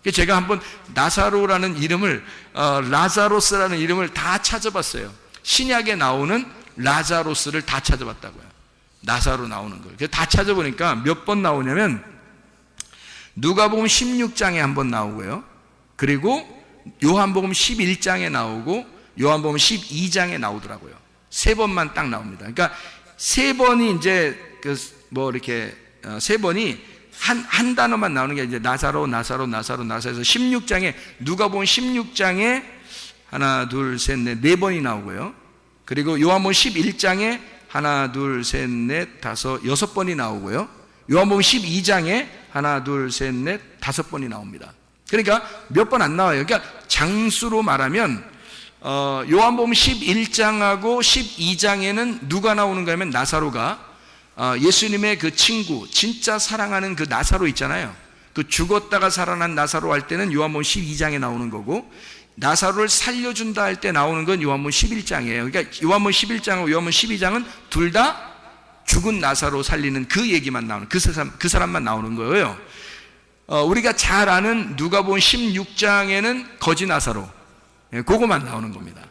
제가 한번 나사로라는 이름을 라자로스라는 이름을 다 찾아봤어요. 신약에 나오는 라자로스를 다 찾아봤다고요. 나사로 나오는 걸. 다 찾아보니까 몇 번 나오냐면 누가복음 16장에 한 번 나오고요. 그리고 요한복음 11장에 나오고 요한복음 12장에 나오더라고요. 3번만 딱 나옵니다. 그러니까 3번이 이제 세 번이 한 단어만 나오는 게 이제 나사로에서 16장에 누가복음 16장에 하나 둘 셋 넷 4번이 나오고요. 그리고 요한복음 11장에 하나 둘 셋 넷 다섯 6번이 나오고요. 요한복음 12장에 하나 둘 셋 넷 5번이 나옵니다. 그러니까 몇 번 안 나와요. 그러니까 장수로 말하면 요한복음 11장하고 12장에는 누가 나오는가 하면 나사로가 예수님의 그 친구, 진짜 사랑하는 그 나사로 있잖아요. 그 죽었다가 살아난 나사로 할 때는 요한복음 12장에 나오는 거고, 나사로를 살려준다 할 때 나오는 건 요한복음 11장이에요. 그러니까 요한복음 11장하고 요한복음 12장은 둘 다 죽은 나사로 살리는 그 얘기만 나오는, 그 사람만 나오는 거예요. 우리가 잘 아는 누가복음 16장에는 거지 나사로, 그거만 나오는 겁니다.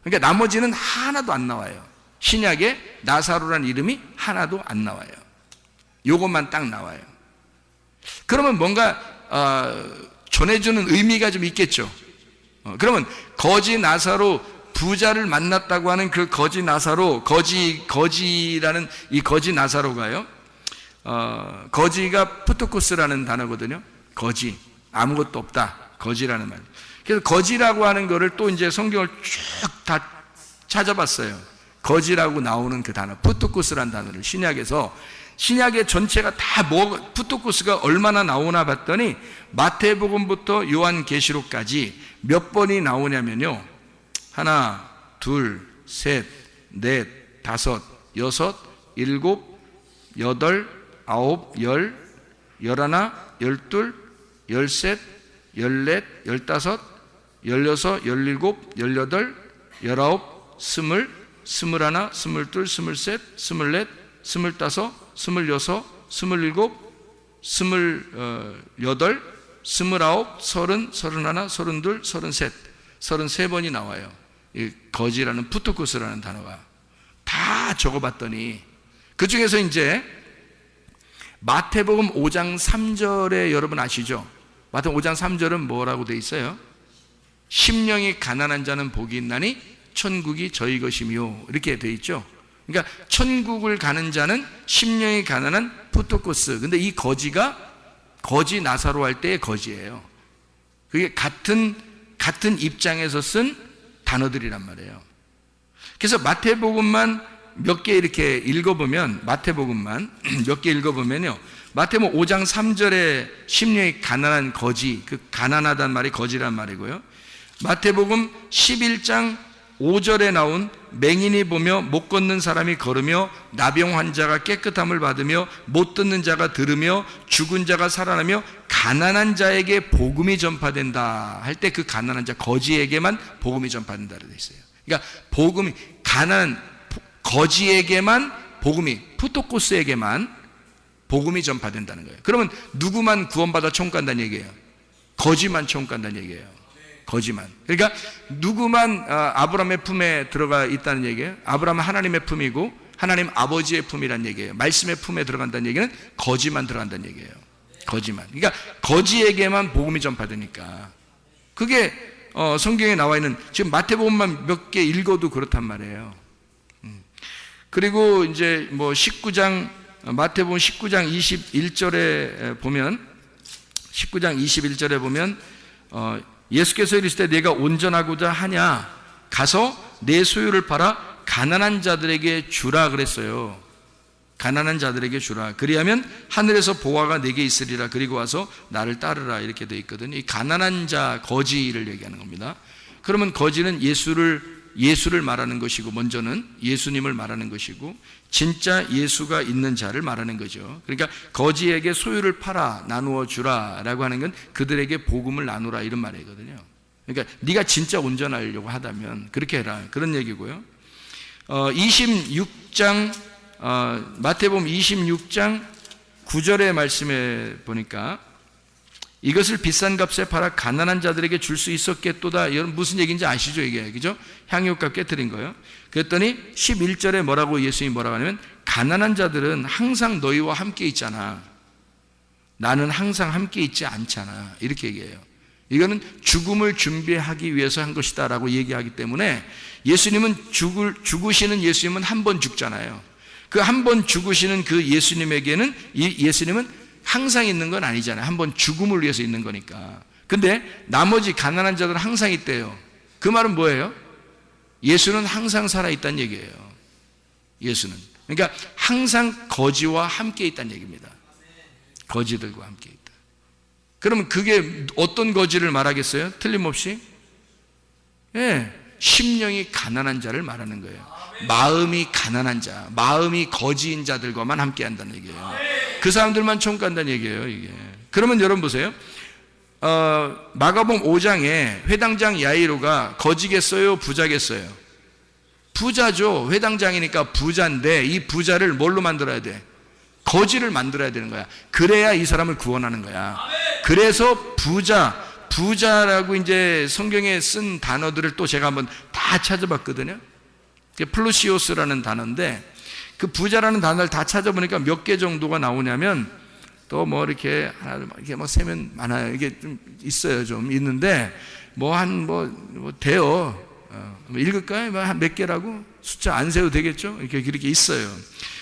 그러니까 나머지는 하나도 안 나와요. 신약에 나사로라는 이름이 하나도 안 나와요. 요것만 딱 나와요. 그러면 뭔가 전해주는 의미가 좀 있겠죠. 그러면 거지 나사로, 부자를 만났다고 하는 그 거지 나사로, 거지라는 이 거지 나사로가요, 거지가 푸토코스라는 단어거든요. 거지, 아무것도 없다, 거지라는 말. 그래서 거지라고 하는 거를 또 이제 성경을 쭉 다 찾아봤어요. 거지라고 나오는 그 단어, 푸토코스라는 단어를 신약에서 신약의 전체가 다 푸토코스가 얼마나 나오나 봤더니 마태복음부터 요한계시록까지 몇 번이 나오냐면요. 하나, 둘, 셋, 넷, 다섯, 여섯, 일곱, 여덟, 아홉, 열, 열하나, 열둘, 열셋, 열넷, 열다섯, 열여섯, 열일곱, 열여덟, 열아홉, 스물, 스물하나, 스물둘, 스물셋, 스물넷, 스물다섯, 스물여섯, 스물일곱, 스물여덟, 스물아홉, 서른, 서른하나, 서른둘, 서른셋, 33번이 나와요. 이 거지라는 푸토코스라는 단어가 다 적어봤더니 그 중에서 이제 마태복음 5장 3절에 여러분 아시죠? 마태복음 5장 3절은 뭐라고 돼 있어요? 심령이 가난한 자는 복이 있나니 천국이 저희 것이며 이렇게 돼 있죠. 그러니까 천국을 가는 자는 심령이 가난한 푸토코스. 근데 이 거지가 거지 나사로 할 때의 거지예요. 그게 같은 입장에서 쓴 단어들이란 말이에요. 그래서 마태복음만 몇 개 이렇게 읽어보면, 마태복음만 몇 개 읽어보면요, 마태복음 5장 3절에 심령이 가난한 거지, 그 가난하다는 말이 거지란 말이고요. 마태복음 11장 5절에 나온 맹인이 보며 못 걷는 사람이 걸으며 나병 환자가 깨끗함을 받으며 못 듣는 자가 들으며 죽은 자가 살아나며 가난한 자에게 복음이 전파된다 할 때 그 가난한 자 거지에게만 복음이 전파된다고 되어 있어요. 그러니까 복음이 가난한 거지에게만 복음이, 푸토코스에게만 복음이 전파된다는 거예요. 그러면 누구만 구원받아 천국 간다는 얘기예요? 거지만 천국 간다는 얘기예요. 거지만. 그러니까 누구만 아브라함의 품에 들어가 있다는 얘기예요? 아브라함은 하나님의 품이고 하나님 아버지의 품이란 얘기예요. 말씀의 품에 들어간다는 얘기는 거지만 들어간다는 얘기예요. 거지만. 그러니까 거지에게만 복음이 전파되니까. 그게 성경에 나와 있는, 지금 마태복음만 몇 개 읽어도 그렇단 말이에요. 그리고 이제 뭐 19장, 마태복음 19장 21절에 보면, 19장 21절에 보면 예수께서 이르시되 내가 온전하고자 하냐, 가서 내 소유를 팔아 가난한 자들에게 주라 그랬어요. 가난한 자들에게 주라. 그리하면 하늘에서 보화가 내게 있으리라. 그리고 와서 나를 따르라. 이렇게 되어 있거든요. 이 가난한 자, 거지를 얘기하는 겁니다. 그러면 거지는 예수를 말하는 것이고, 먼저는 예수님을 말하는 것이고, 진짜 예수가 있는 자를 말하는 거죠. 그러니까 거지에게 소유를 팔아 나누어 주라 라고 하는 건 그들에게 복음을 나누라 이런 말이거든요. 그러니까 네가 진짜 온전하려고 하다면 그렇게 해라, 그런 얘기고요. 26장 마태복음 26장 9절의 말씀에 보니까 이것을 비싼 값에 팔아 가난한 자들에게 줄 수 있었겠도다. 이건 무슨 얘기인지 아시죠? 이게, 그죠? 향유값 깨뜨린 거예요. 그랬더니 11절에 뭐라고, 예수님이 뭐라고 하냐면, 가난한 자들은 항상 너희와 함께 있잖아. 나는 항상 함께 있지 않잖아. 이렇게 얘기해요. 이거는 죽음을 준비하기 위해서 한 것이다 라고 얘기하기 때문에, 예수님은 죽으시는 예수님은 한 번 죽잖아요. 그 한 번 죽으시는 그 예수님에게는, 예수님은 항상 있는 건 아니잖아요. 한번 죽음을 위해서 있는 거니까. 근데 나머지 가난한 자들은 항상 있대요. 그 말은 뭐예요? 예수는 항상 살아있다는 얘기예요. 예수는. 그러니까 항상 거지와 함께 있다는 얘기입니다. 거지들과 함께 있다. 그러면 그게 어떤 거지를 말하겠어요? 틀림없이? 예, 심령이 가난한 자를 말하는 거예요. 마음이 가난한 자, 마음이 거지인 자들과만 함께 한다는 얘기예요. 그 사람들만 천국 간다는 얘기예요, 이게. 그러면 여러분 보세요. 마가복음 5장에 회당장 야이로가 거지겠어요, 부자겠어요? 부자죠. 회당장이니까 부자인데, 이 부자를 뭘로 만들어야 돼? 거지를 만들어야 되는 거야. 그래야 이 사람을 구원하는 거야. 그래서 부자라고 이제 성경에 쓴 단어들을 또 제가 한번 다 찾아봤거든요. 플루시오스라는 단어인데, 그 부자라는 단어를 다 찾아보니까 몇 개 정도가 나오냐면, 또 뭐 이렇게 하나 이렇게 뭐 세면 많아요. 이게 좀 있어요, 좀 있는데 뭐 돼요. 읽을까요? 한 몇 개라고 숫자 안 세도 되겠죠? 이렇게 있어요.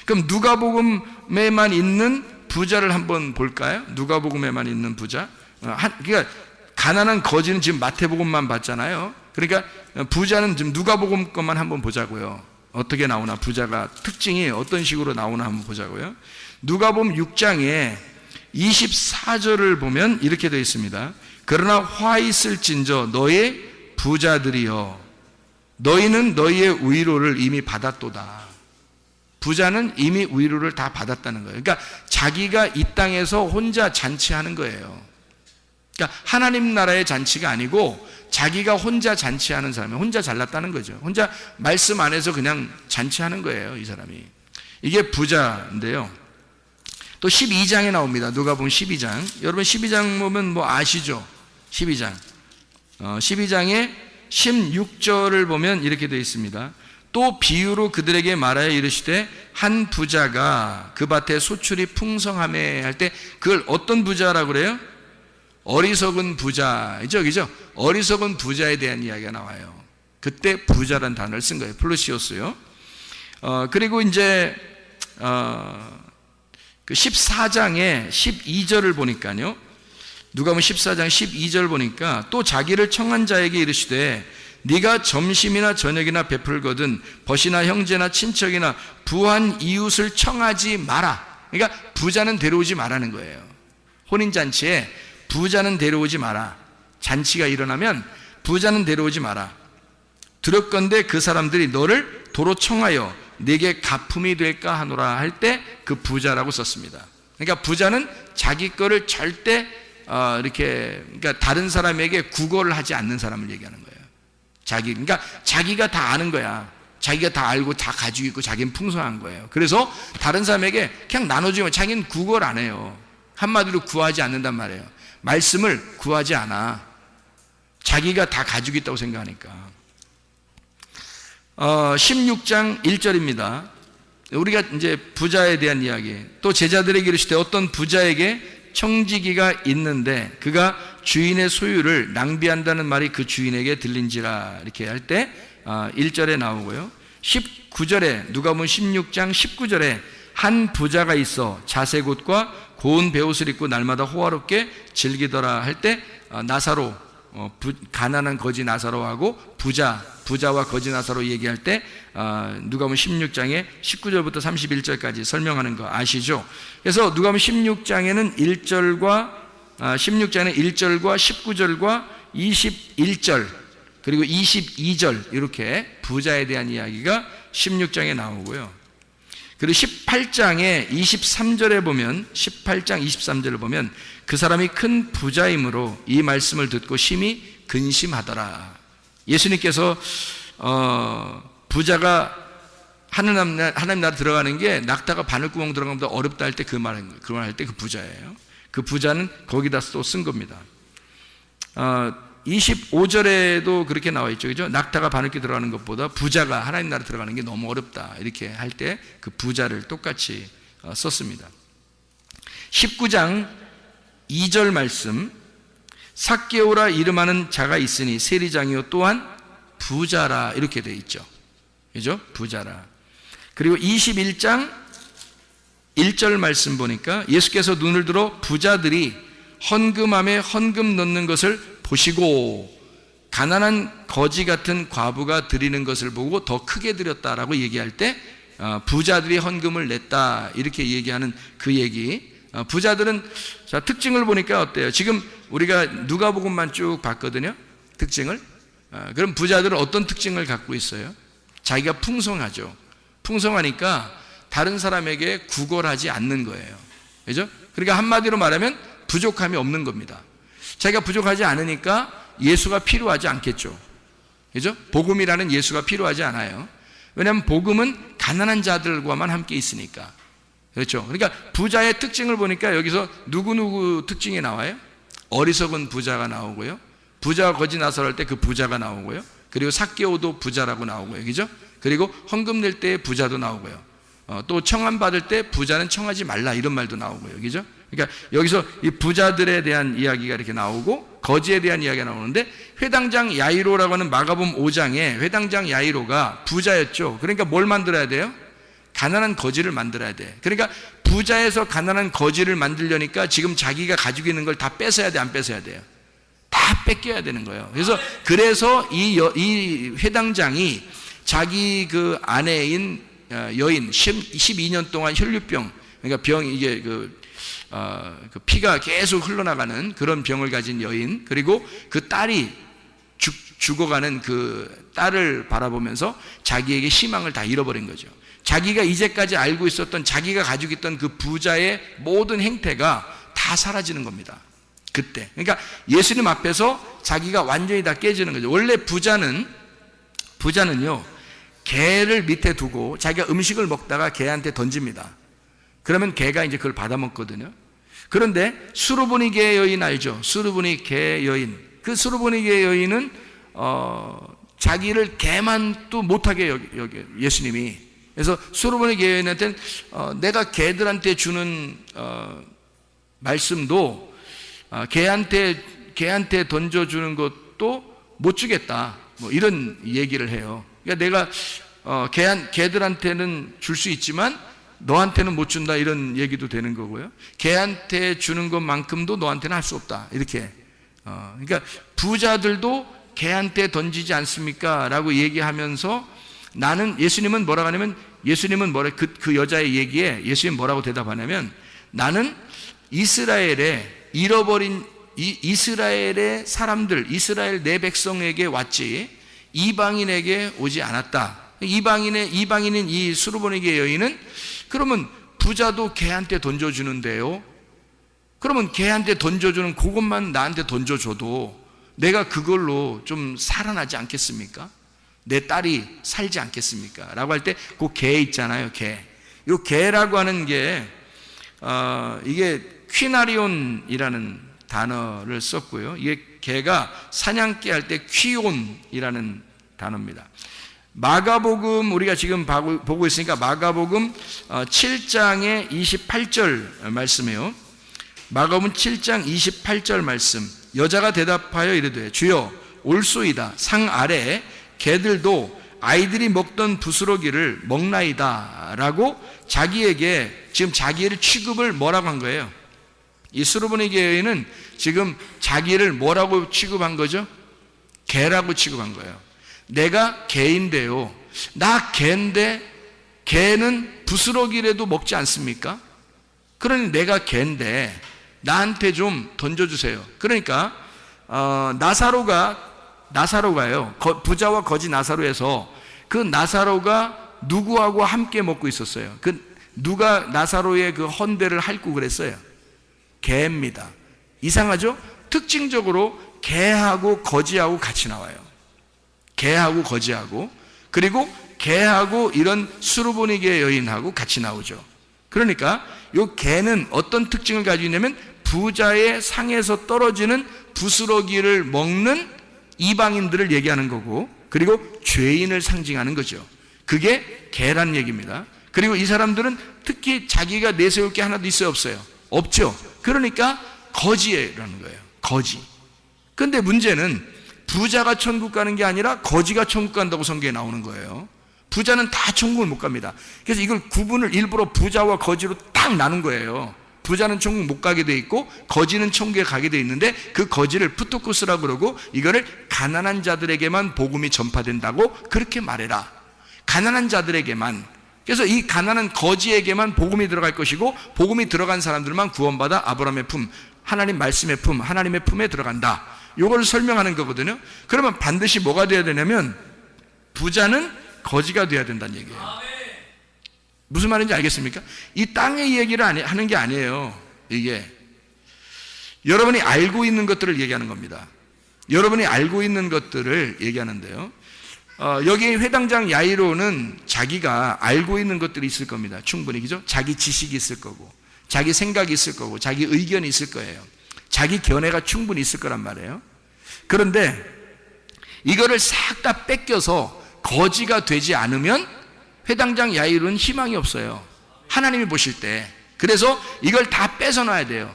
그럼 누가복음에만 있는 부자를 한번 볼까요? 누가복음에만 있는 부자. 그러니까 가난한 거지는 지금 마태복음만 봤잖아요. 그러니까 부자는 지금 누가복음 것만 한번 보자고요. 어떻게 나오나, 부자가 특징이 어떤 식으로 나오나 한번 보자고요. 누가복음 6장에 24절을 보면 이렇게 되어 있습니다. 그러나 화 있을진저 너의 부자들이여 너희는 너희의 위로를 이미 받았도다. 부자는 이미 위로를 다 받았다는 거예요. 그러니까 자기가 이 땅에서 혼자 잔치하는 거예요. 그러니까 하나님 나라의 잔치가 아니고 자기가 혼자 잔치하는 사람이 혼자 잘났다는 거죠. 혼자 말씀 안에서 그냥 잔치하는 거예요, 이 사람이. 이게 부자인데요. 또 12장에 나옵니다. 누가복음 12장. 여러분 12장 보면 뭐 아시죠? 12장. 12장에 16절을 보면 이렇게 되어 있습니다. 또 비유로 그들에게 말하여 이르시되 한 부자가 그 밭에 소출이 풍성하매 할 때 그걸 어떤 부자라고 그래요? 어리석은 부자이죠, 그죠? 어리석은 부자에 대한 이야기가 나와요. 그때 부자란 단어를 쓴 거예요. 플루시오스요. 그리고 이제 그 14장에 12절을 보니까요. 누가복음 14장 12절 보니까 또 자기를 청한 자에게 이르시되 네가 점심이나 저녁이나 베풀거든 벗이나 형제나 친척이나 부한 이웃을 청하지 마라. 그러니까 부자는 데려오지 말라는 거예요. 혼인잔치에 부자는 데려오지 마라. 잔치가 일어나면 부자는 데려오지 마라. 들었건대 그 사람들이 너를 도로 청하여 내게 가품이 될까 하노라 할 때 그 부자라고 썼습니다. 그러니까 부자는 자기 거를 절대 이렇게 그러니까 다른 사람에게 구걸을 하지 않는 사람을 얘기하는 거예요. 그러니까 자기가 다 아는 거야. 자기가 다 알고 다 가지고 있고 자기는 풍성한 거예요. 그래서 다른 사람에게 그냥 나눠주면 자기는 구걸 안 해요. 한마디로 구하지 않는단 말이에요. 말씀을 구하지 않아. 자기가 다 가지고 있다고 생각하니까. 16장 1절입니다. 우리가 이제 부자에 대한 이야기. 또 제자들에게 이르시되 어떤 부자에게 청지기가 있는데 그가 주인의 소유를 낭비한다는 말이 그 주인에게 들린지라 이렇게 할 때 1절에 나오고요. 19절에 누가복음 16장 19절에 한 부자가 있어 자색옷과 고운 베옷을 입고 날마다 호화롭게 즐기더라 할 때 나사로 가난한 거지 나사로하고 부자와 거지 나사로 얘기할 때 누가복음 16장에 19절부터 31절까지 설명하는 거 아시죠? 그래서 누가복음 16장에는 16장에는 1절과 19절과 21절 그리고 22절 이렇게 부자에 대한 이야기가 16장에 나오고요. 그리고 18장에 23절에 보면 18장 23절을 보면 그 사람이 큰 부자이므로 이 말씀을 듣고 심히 근심하더라. 예수님께서 부자가 하나님 나라 들어가는 게 낙타가 바늘구멍 들어가는 것보다 어렵다 할 때 그 말 할 때 그 부자예요. 그 부자는 거기다 또 쓴 겁니다. 25절에도 그렇게 나와 있죠. 그죠? 낙타가 바늘귀 들어가는 것보다 부자가 하나님 나라 들어가는 게 너무 어렵다. 이렇게 할 때 그 부자를 똑같이 썼습니다. 19장 2절 말씀 삭개오라 이름하는 자가 있으니 세리장이요 또한 부자라 이렇게 되어 있죠. 그죠? 부자라. 그리고 21장 1절 말씀 보니까 예수께서 눈을 들어 부자들이 헌금함에 헌금 넣는 것을 보시고 가난한 거지 같은 과부가 드리는 것을 보고 더 크게 드렸다라고 얘기할 때 부자들이 헌금을 냈다 이렇게 얘기하는 그 얘기. 부자들은 자 특징을 보니까 어때요? 지금 우리가 누가복음만 쭉 봤거든요. 특징을. 그럼 부자들은 어떤 특징을 갖고 있어요? 자기가 풍성하죠. 풍성하니까 다른 사람에게 구걸하지 않는 거예요. 그죠? 그러니까 한마디로 말하면 부족함이 없는 겁니다. 자기가 부족하지 않으니까 예수가 필요하지 않겠죠. 그죠? 복음이라는 예수가 필요하지 않아요. 왜냐하면 복음은 가난한 자들과만 함께 있으니까. 그렇죠? 그러니까 부자의 특징을 보니까 여기서 누구누구 특징이 나와요? 어리석은 부자가 나오고요. 부자가 거지 나설 할 때 그 부자가 나오고요. 그리고 삭개오도 부자라고 나오고요. 그죠? 그리고 헌금 낼 때 부자도 나오고요. 또 청함 받을 때 부자는 청하지 말라 이런 말도 나오고요. 그죠? 그러니까 여기서 이 부자들에 대한 이야기가 이렇게 나오고 거지에 대한 이야기가 나오는데 회당장 야이로라고 하는 마가복음 5장에 회당장 야이로가 부자였죠. 그러니까 뭘 만들어야 돼요? 가난한 거지를 만들어야 돼. 그러니까 부자에서 가난한 거지를 만들려니까 지금 자기가 가지고 있는 걸 다 뺏어야 돼, 안 뺏어야 돼요? 다 뺏겨야 되는 거예요. 그래서 이 회당장이 자기 그 아내인 여인 12년 동안 혈류병 그러니까 이게 그 피가 계속 흘러나가는 그런 병을 가진 여인, 그리고 그 딸이 죽어가는 그 딸을 바라보면서 자기에게 희망을 다 잃어버린 거죠. 자기가 이제까지 알고 있었던, 자기가 가지고 있던 그 부자의 모든 행태가 다 사라지는 겁니다. 그때. 그러니까 예수님 앞에서 자기가 완전히 다 깨지는 거죠. 원래 부자는요, 개를 밑에 두고 자기가 음식을 먹다가 개한테 던집니다. 그러면 개가 이제 그걸 받아 먹거든요. 그런데 수르보니게 여인 알죠? 수르보니게 여인. 그 수르보니게 여인은 자기를 개만도 못하게 여겨 예수님이. 그래서 수르보니게 여인한테는 내가 개들한테 주는 말씀도 개한테 던져주는 것도 못 주겠다. 뭐 이런 얘기를 해요. 그러니까 내가 개들한테는 줄 수 있지만 너한테는 못 준다, 이런 얘기도 되는 거고요. 개한테 주는 것만큼도 너한테는 할 수 없다, 이렇게. 그러니까 부자들도 개한테 던지지 않습니까? 라고 얘기하면서 예수님은 뭐라고 하냐면, 그 여자의 얘기에 예수님 뭐라고 대답하냐면, 나는 이스라엘의 사람들, 이스라엘 내 백성에게 왔지 이방인에게 오지 않았다. 이방인인 이 수르보니게 여인은 그러면 부자도 개한테 던져주는데요, 그러면 개한테 던져주는 그것만 나한테 던져줘도 내가 그걸로 좀 살아나지 않겠습니까? 내 딸이 살지 않겠습니까? 라고 할 때 그 개 있잖아요, 개. 이 개라고 하는 게 이게 퀴나리온이라는 단어를 썼고요. 이게 개가 사냥개 할 때 퀴온이라는 단어입니다. 마가복음, 우리가 지금 보고 있으니까 마가복음 7장의 28절 말씀이에요. 마가복음 7장 28절 말씀. 여자가 대답하여 이르되 주여 올소이다. 상 아래 개들도 아이들이 먹던 부스러기를 먹나이다 라고 자기에게 지금 자기를 취급을 뭐라고 한 거예요? 이 수르보니게 여인은 지금 자기를 뭐라고 취급한 거죠? 개라고 취급한 거예요. 내가 개인데요, 나 개인데 개는 부스러기라도 먹지 않습니까? 그러니 내가 개인데 나한테 좀 던져주세요. 그러니까 나사로가요, 부자와 거지 나사로에서 그 나사로가 누구하고 함께 먹고 있었어요? 누가 나사로의 그 헌대를 핥고 그랬어요? 개입니다. 이상하죠? 특징적으로 개하고 거지하고 같이 나와요. 개하고 거지하고, 그리고 개하고 이런 수르보니게 여인하고 같이 나오죠. 그러니까 이 개는 어떤 특징을 가지고 있냐면 부자의 상에서 떨어지는 부스러기를 먹는 이방인들을 얘기하는 거고, 그리고 죄인을 상징하는 거죠. 그게 개란 얘기입니다. 그리고 이 사람들은 특히 자기가 내세울 게 하나도 있어요, 없어요? 없죠. 그러니까 거지라는 거예요. 거지. 근데 문제는 부자가 천국 가는 게 아니라 거지가 천국 간다고 성경에 나오는 거예요. 부자는 다 천국을 못 갑니다. 그래서 이걸 구분을 일부러 부자와 거지로 딱 나눈 거예요. 부자는 천국 못 가게 돼 있고 거지는 천국에 가게 돼 있는데, 그 거지를 푸토코스라고 그러고 이거를 가난한 자들에게만 복음이 전파된다고 그렇게 말해라. 가난한 자들에게만. 그래서 이 가난한 거지에게만 복음이 들어갈 것이고, 복음이 들어간 사람들만 구원받아 아브라함의 품, 하나님 말씀의 품, 하나님의 품에 들어간다. 이걸 설명하는 거거든요. 그러면 반드시 뭐가 돼야 되냐면 부자는 거지가 돼야 된다는 얘기예요. 무슨 말인지 알겠습니까? 이 땅의 얘기를 하는 게 아니에요. 이게 여러분이 알고 있는 것들을 얘기하는 겁니다. 여러분이 알고 있는 것들을 얘기하는데요, 여기 회당장 야이로는 자기가 알고 있는 것들이 있을 겁니다. 충분히, 그죠? 자기 지식이 있을 거고, 자기 생각이 있을 거고, 자기 의견이 있을 거예요. 자기 견해가 충분히 있을 거란 말이에요. 그런데 이거를 싹 다 뺏겨서 거지가 되지 않으면 회당장 야이로는 희망이 없어요, 하나님이 보실 때. 그래서 이걸 다 뺏어놔야 돼요.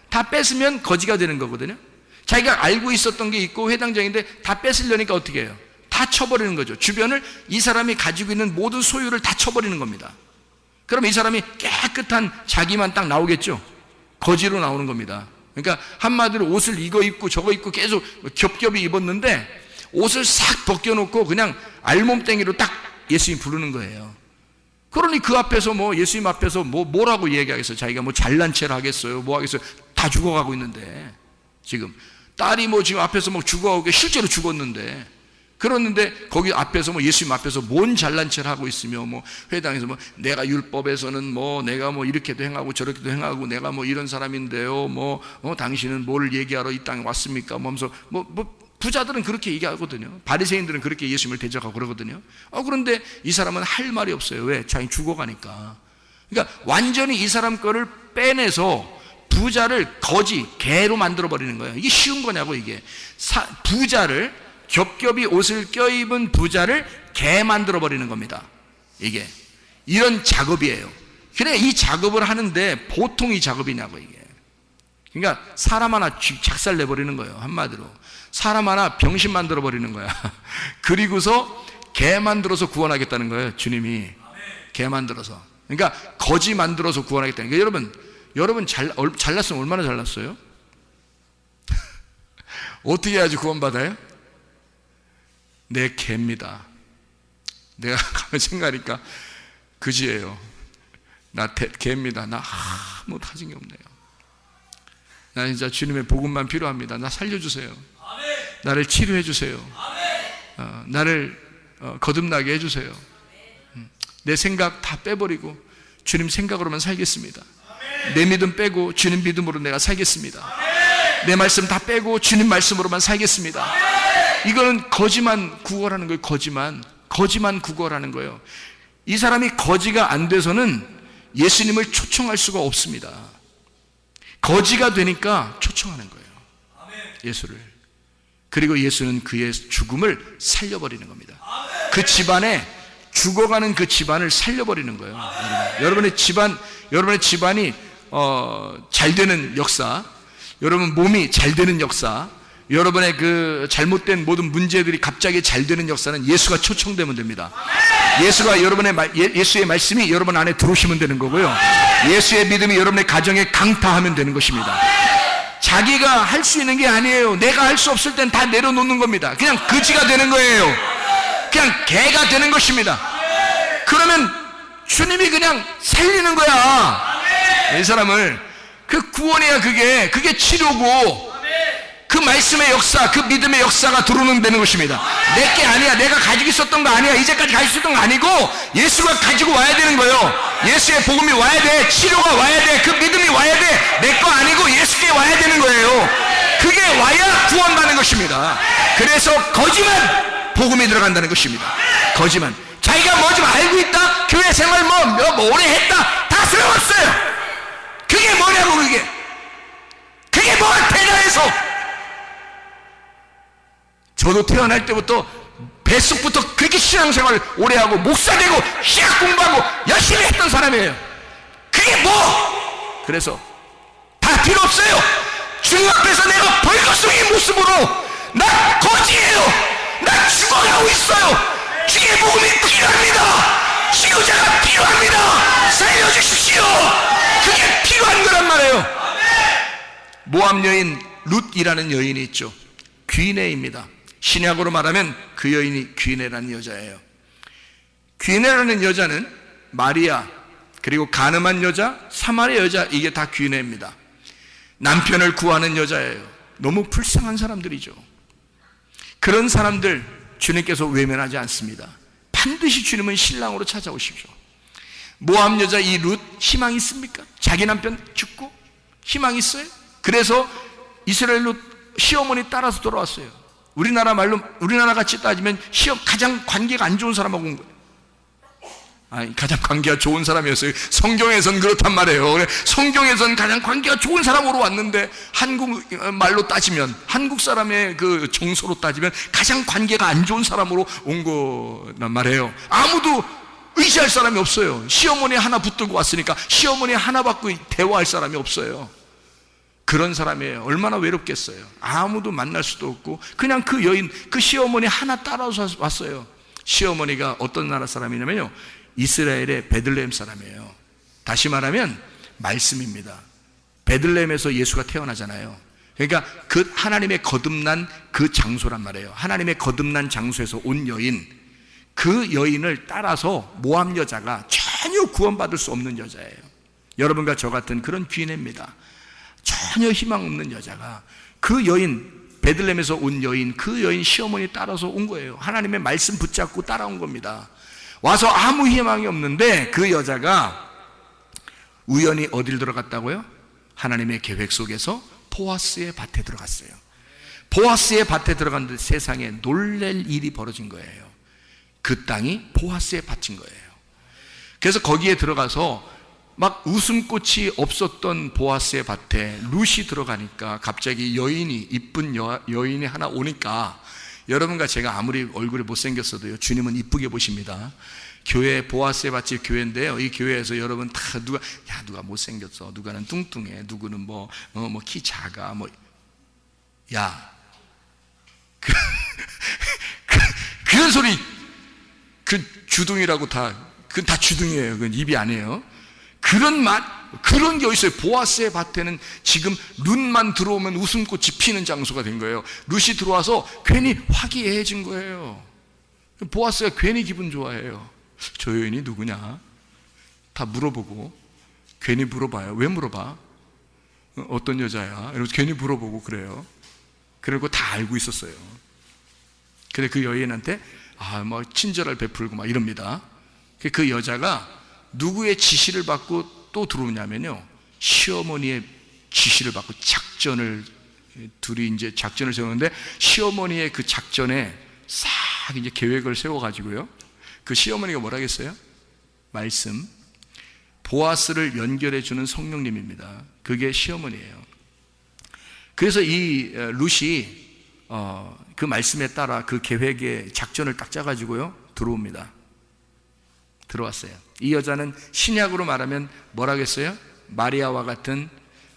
다 뺏으면 거지가 되는 거거든요. 자기가 알고 있었던 게 있고 회당장인데 다 뺏으려니까 어떻게 해요? 다 쳐버리는 거죠. 주변을, 이 사람이 가지고 있는 모든 소유를 다 쳐버리는 겁니다. 그럼 이 사람이 깨끗한 자기만 딱 나오겠죠? 거지로 나오는 겁니다. 그러니까 한마디로 옷을 이거 입고 저거 입고 계속 겹겹이 입었는데 옷을 싹 벗겨놓고 그냥 알몸땡이로 딱 예수님 부르는 거예요. 그러니 그 앞에서 뭐 예수님 앞에서 뭐라고 얘기하겠어요? 자기가 뭐 잘난 체를 하겠어요? 뭐 하겠어요? 다 죽어가고 있는데, 지금 딸이 뭐 지금 앞에서 뭐 죽어가고 실제로 죽었는데, 그러는데 거기 앞에서 뭐 예수님 앞에서 뭔 잘난 체를 하고 있으며, 뭐 회당에서 뭐 내가 율법에서는 뭐 내가 뭐 이렇게도 행하고 저렇게도 행하고 내가 뭐 이런 사람인데요, 당신은 뭘 얘기하러 이 땅에 왔습니까? 뭐 하면서 부자들은 그렇게 얘기하거든요. 바리새인들은 그렇게 예수님을 대적하고 그러거든요. 그런데 이 사람은 할 말이 없어요. 왜? 자기 죽어가니까. 그러니까 완전히 이 사람 거를 빼내서 부자를 거지, 개로 만들어 버리는 거예요. 이게 쉬운 거냐고, 이게. 부자를, 겹겹이 옷을 껴입은 부자를 개 만들어 버리는 겁니다. 이게. 이런 작업이에요. 그래, 이 작업을 하는데 보통 이 작업이냐고, 이게. 그러니까 사람 하나 작살 내버리는 거예요. 한마디로. 사람 하나 병신 만들어 버리는 거야. 그리고서 개 만들어서 구원하겠다는 거예요. 주님이. 개 만들어서. 그러니까 거지 만들어서 구원하겠다는 거예요. 여러분 잘났으면 얼마나 잘났어요? 어떻게 해야지 구원받아요? 내 개입니다. 내가 가면 생각하니까 그지예요. 나 개입니다. 나 아무 가진 게 없네요. 나 진짜 주님의 복음만 필요합니다. 나 살려주세요. 나를 치료해 주세요. 나를 거듭나게 해주세요. 내 생각 다 빼버리고 주님 생각으로만 살겠습니다. 내 믿음 빼고 주님 믿음으로 내가 살겠습니다. 내 말씀 다 빼고 주님 말씀으로만 살겠습니다. 이거는 거지만 구걸하는 거예요. 거지만 구걸하는 거예요. 이 사람이 거지가 안 돼서는 예수님을 초청할 수가 없습니다. 거지가 되니까 초청하는 거예요. 예수를. 그리고 예수는 그의 죽음을 살려버리는 겁니다. 그 집안에 죽어가는 그 집안을 살려버리는 거예요. 여러분의 집안이 잘 되는 역사, 여러분 몸이 잘 되는 역사, 여러분의 그 잘못된 모든 문제들이 갑자기 잘 되는 역사는 예수가 초청되면 됩니다. 예수의 말씀이 여러분 안에 들어오시면 되는 거고요. 예수의 믿음이 여러분의 가정에 강타하면 되는 것입니다. 자기가 할 수 있는 게 아니에요. 내가 할 수 없을 땐 다 내려놓는 겁니다. 그냥 거지가 되는 거예요. 그냥 개가 되는 것입니다. 그러면 주님이 그냥 살리는 거야. 이 사람을. 그 구원이야. 그게 치료고, 그 말씀의 역사, 그 믿음의 역사가 들어오는 되는 것입니다. 내게 아니야. 내가 가지고 있었던 거 아니야. 이제까지 가지고 있었던 거 아니고 예수가 가지고 와야 되는 거예요. 예수의 복음이 와야 돼. 치료가 와야 돼. 그 믿음이 와야 돼. 내 거 아니고 예수께 와야 되는 거예요. 그게 와야 구원받는 것입니다. 그래서 거지만 복음이 들어간다는 것입니다. 거지만. 자기가 뭐 좀 알고 있다? 교회 생활 뭐 오래 했다? 다 소용없어요. 그게 뭐냐고, 그게 뭐가 대단해서. 저도 태어날 때부터 뱃속부터 그렇게 신앙생활을 오래 하고 목사 되고 신학 공부하고 열심히 했던 사람이에요. 그게 뭐? 그래서 다 필요 없어요. 주님 앞에서 내가 벌거숭이 모습으로 나 거지예요. 나 죽어가고 있어요. 주의 복음이 필요합니다. 치료자가 필요합니다. 살려주십시오. 그게 필요한 거란 말이에요. 모압 여인 룻이라는 여인이 있죠. 귀내입니다. 신약으로 말하면 그 여인이 귀내라는 여자예요. 귀내라는 여자는 마리아, 그리고 가늠한 여자, 사마리아 여자, 이게 다 귀내입니다. 남편을 구하는 여자예요. 너무 불쌍한 사람들이죠. 그런 사람들 주님께서 외면하지 않습니다. 반드시 주님은 신랑으로 찾아오십시오. 모압 여자 이 룻 희망이 있습니까? 자기 남편 죽고 희망이 있어요? 그래서 이스라엘로 시어머니 따라서 돌아왔어요. 우리나라 같이 따지면 가장 관계가 안 좋은 사람하고 온 거예요. 아니, 가장 관계가 좋은 사람이었어요. 성경에선 그렇단 말이에요. 성경에선 가장 관계가 좋은 사람으로 왔는데 한국 말로 따지면, 한국 사람의 그 정서로 따지면 가장 관계가 안 좋은 사람으로 온 거란 말이에요. 아무도 의지할 사람이 없어요. 시어머니 하나 붙들고 왔으니까 시어머니 하나 받고 대화할 사람이 없어요. 그런 사람이에요. 얼마나 외롭겠어요. 아무도 만날 수도 없고 그냥 그 여인, 그 시어머니 하나 따라서 왔어요. 시어머니가 어떤 나라 사람이냐면요, 이스라엘의 베들레헴 사람이에요. 다시 말하면 말씀입니다. 베들레헴에서 예수가 태어나잖아요. 그러니까 그 하나님의 거듭난 그 장소란 말이에요. 하나님의 거듭난 장소에서 온 여인, 그 여인을 따라서 모압 여자가 저 전혀 구원받을 수 없는 여자예요. 여러분과 저 같은 그런 귀인입니다. 전혀 희망 없는 여자가 그 여인, 베들레헴에서 온 여인, 그 여인 시어머니 따라서 온 거예요. 하나님의 말씀 붙잡고 따라온 겁니다. 와서 아무 희망이 없는데 그 여자가 우연히 어딜 들어갔다고요? 하나님의 계획 속에서 보아스의 밭에 들어갔어요. 보아스의 밭에 들어갔는데 세상에 놀랄 일이 벌어진 거예요. 그 땅이 보아스의 밭인 거예요. 그래서 거기에 들어가서 막 웃음꽃이 없었던 보아스의 밭에 룻이 들어가니까 갑자기 여인이, 이쁜 여인이 하나 오니까, 여러분과 제가 아무리 얼굴이 못생겼어도요, 주님은 이쁘게 보십니다. 교회, 보아스의 밭이 교회인데요, 이 교회에서 여러분 다 누가 못생겼어, 누가는 뚱뚱해, 누구는 키 작아, 그런 소리, 그 주둥이라고 그건 다 주둥이에요. 그건 입이 아니에요. 그런 게 어딨어요. 보아스의 밭에는 지금 룻만 들어오면 웃음꽃이 피는 장소가 된 거예요. 룻이 들어와서 괜히 화기애애해진 거예요. 보아스가 괜히 기분 좋아해요. 저 여인이 누구냐? 다 물어보고, 괜히 물어봐요. 왜 물어봐? 어떤 여자야? 이러면서 괜히 물어보고 그래요. 그리고 다 알고 있었어요. 근데 그 여인한테 친절을 베풀고 막 이럽니다. 그 여자가 누구의 지시를 받고 또 들어오냐면요, 시어머니의 지시를 받고 둘이 이제 작전을 세우는데, 시어머니의 그 작전에 싹 이제 계획을 세워가지고요, 그 시어머니가 뭐라 했어요? 말씀, 보아스를 연결해 주는 성령님입니다. 그게 시어머니예요. 그래서 이 룻이 그 말씀에 따라 그 계획의 작전을 딱 짜가지고요, 들어왔어요. 이 여자는 신약으로 말하면 뭐라겠어요? 마리아와 같은,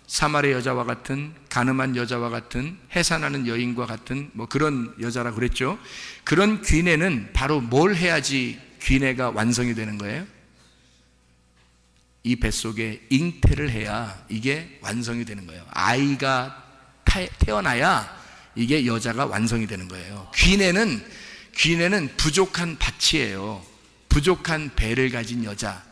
사마리아 여자와 같은, 가늠한 여자와 같은, 해산하는 여인과 같은 그런 여자라고 그랬죠. 그런 귀내는 바로 뭘 해야지 귀내가 완성이 되는 거예요? 이 뱃속에 잉태를 해야 이게 완성이 되는 거예요. 아이가 태어나야 이게 여자가 완성이 되는 거예요. 귀내는 부족한 밭이에요. 부족한 배를 가진 여자,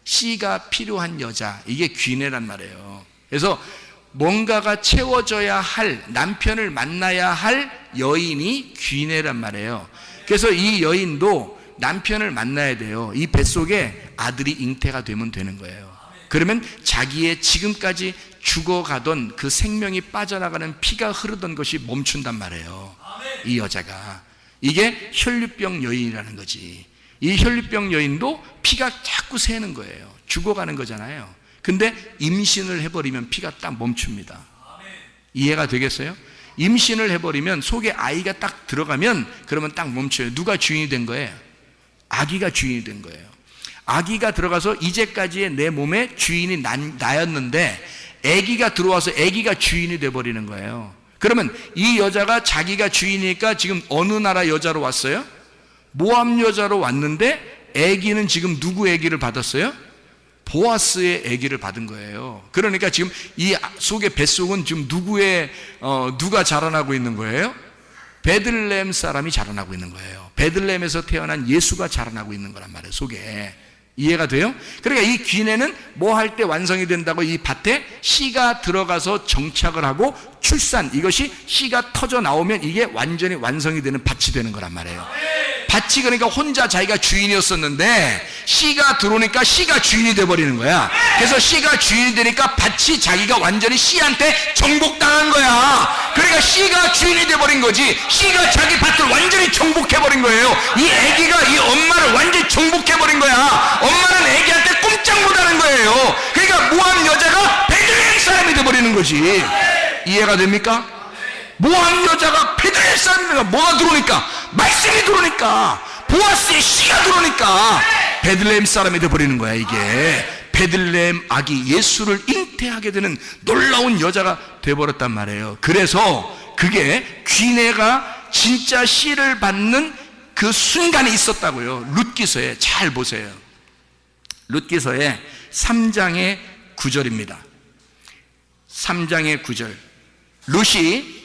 씨가 필요한 여자, 이게 귀내란 말이에요. 그래서 뭔가가 채워져야 할, 남편을 만나야 할 여인이 귀내란 말이에요. 그래서 이 여인도 남편을 만나야 돼요. 이 뱃속에 아들이 잉태가 되면 되는 거예요. 그러면 자기의 지금까지 죽어가던 그 생명이 빠져나가는 피가 흐르던 것이 멈춘단 말이에요. 이 여자가. 이게 혈류병 여인이라는 거지. 이 혈류병 여인도 피가 자꾸 새는 거예요. 죽어가는 거잖아요. 근데 임신을 해버리면 피가 딱 멈춥니다. 이해가 되겠어요? 임신을 해버리면 속에 아이가 딱 들어가면 그러면 딱 멈춰요. 누가 주인이 된 거예요? 아기가 주인이 된 거예요. 아기가 들어가서 이제까지의 내 몸에 주인이 나였는데 아기가 들어와서 아기가 주인이 돼버리는 거예요. 그러면 이 여자가 자기가 주인이니까 지금 어느 나라 여자로 왔어요? 모압 여자로 왔는데 아기는 지금 누구 아기를 받았어요? 보아스의 아기를 받은 거예요. 그러니까 지금 이 속의 뱃속은 지금 누가 자라나고 있는 거예요? 베들레헴 사람이 자라나고 있는 거예요. 베들레헴에서 태어난 예수가 자라나고 있는 거란 말이에요, 속에. 이해가 돼요? 그러니까 이 귀내는 뭐 할 때 완성이 된다고? 이 밭에 씨가 들어가서 정착을 하고 출산, 이것이 씨가 터져 나오면 이게 완전히 완성이 되는 밭이 되는 거란 말이에요. 밭이 그러니까 혼자 자기가 주인이었었는데 씨가 들어오니까 씨가 주인이 돼버리는 거야. 그래서 씨가 주인이 되니까 밭이 자기가 완전히 씨한테 정복당한 거야. 그러니까 씨가 주인이 돼버린 거지. 씨가 자기 밭을 완전히 정복해버린 거예요. 이 아기가 이 엄마를 완전히 정복해버린 거야. 엄마는 아기한테 꼼짝 못하는 거예요. 그러니까 모압 여자가 베들레헴 사람이 돼버리는 거지. 이해가 됩니까? 모압 여자가 베들레헴 사람이니까 뭐가 들어오니까? 말씀이 들어오니까, 보아스의 씨가 들어오니까 베들레헴 사람이 돼버리는 거야. 이게 베들레헴 아기 예수를 잉태하게 되는 놀라운 여자가 돼버렸단 말이에요. 그래서 그게 귀내가 진짜 씨를 받는 그 순간이 있었다고요. 룻기서에 잘 보세요. 룻기서에 3장의 9절입니다. 3장의 9절. 룻이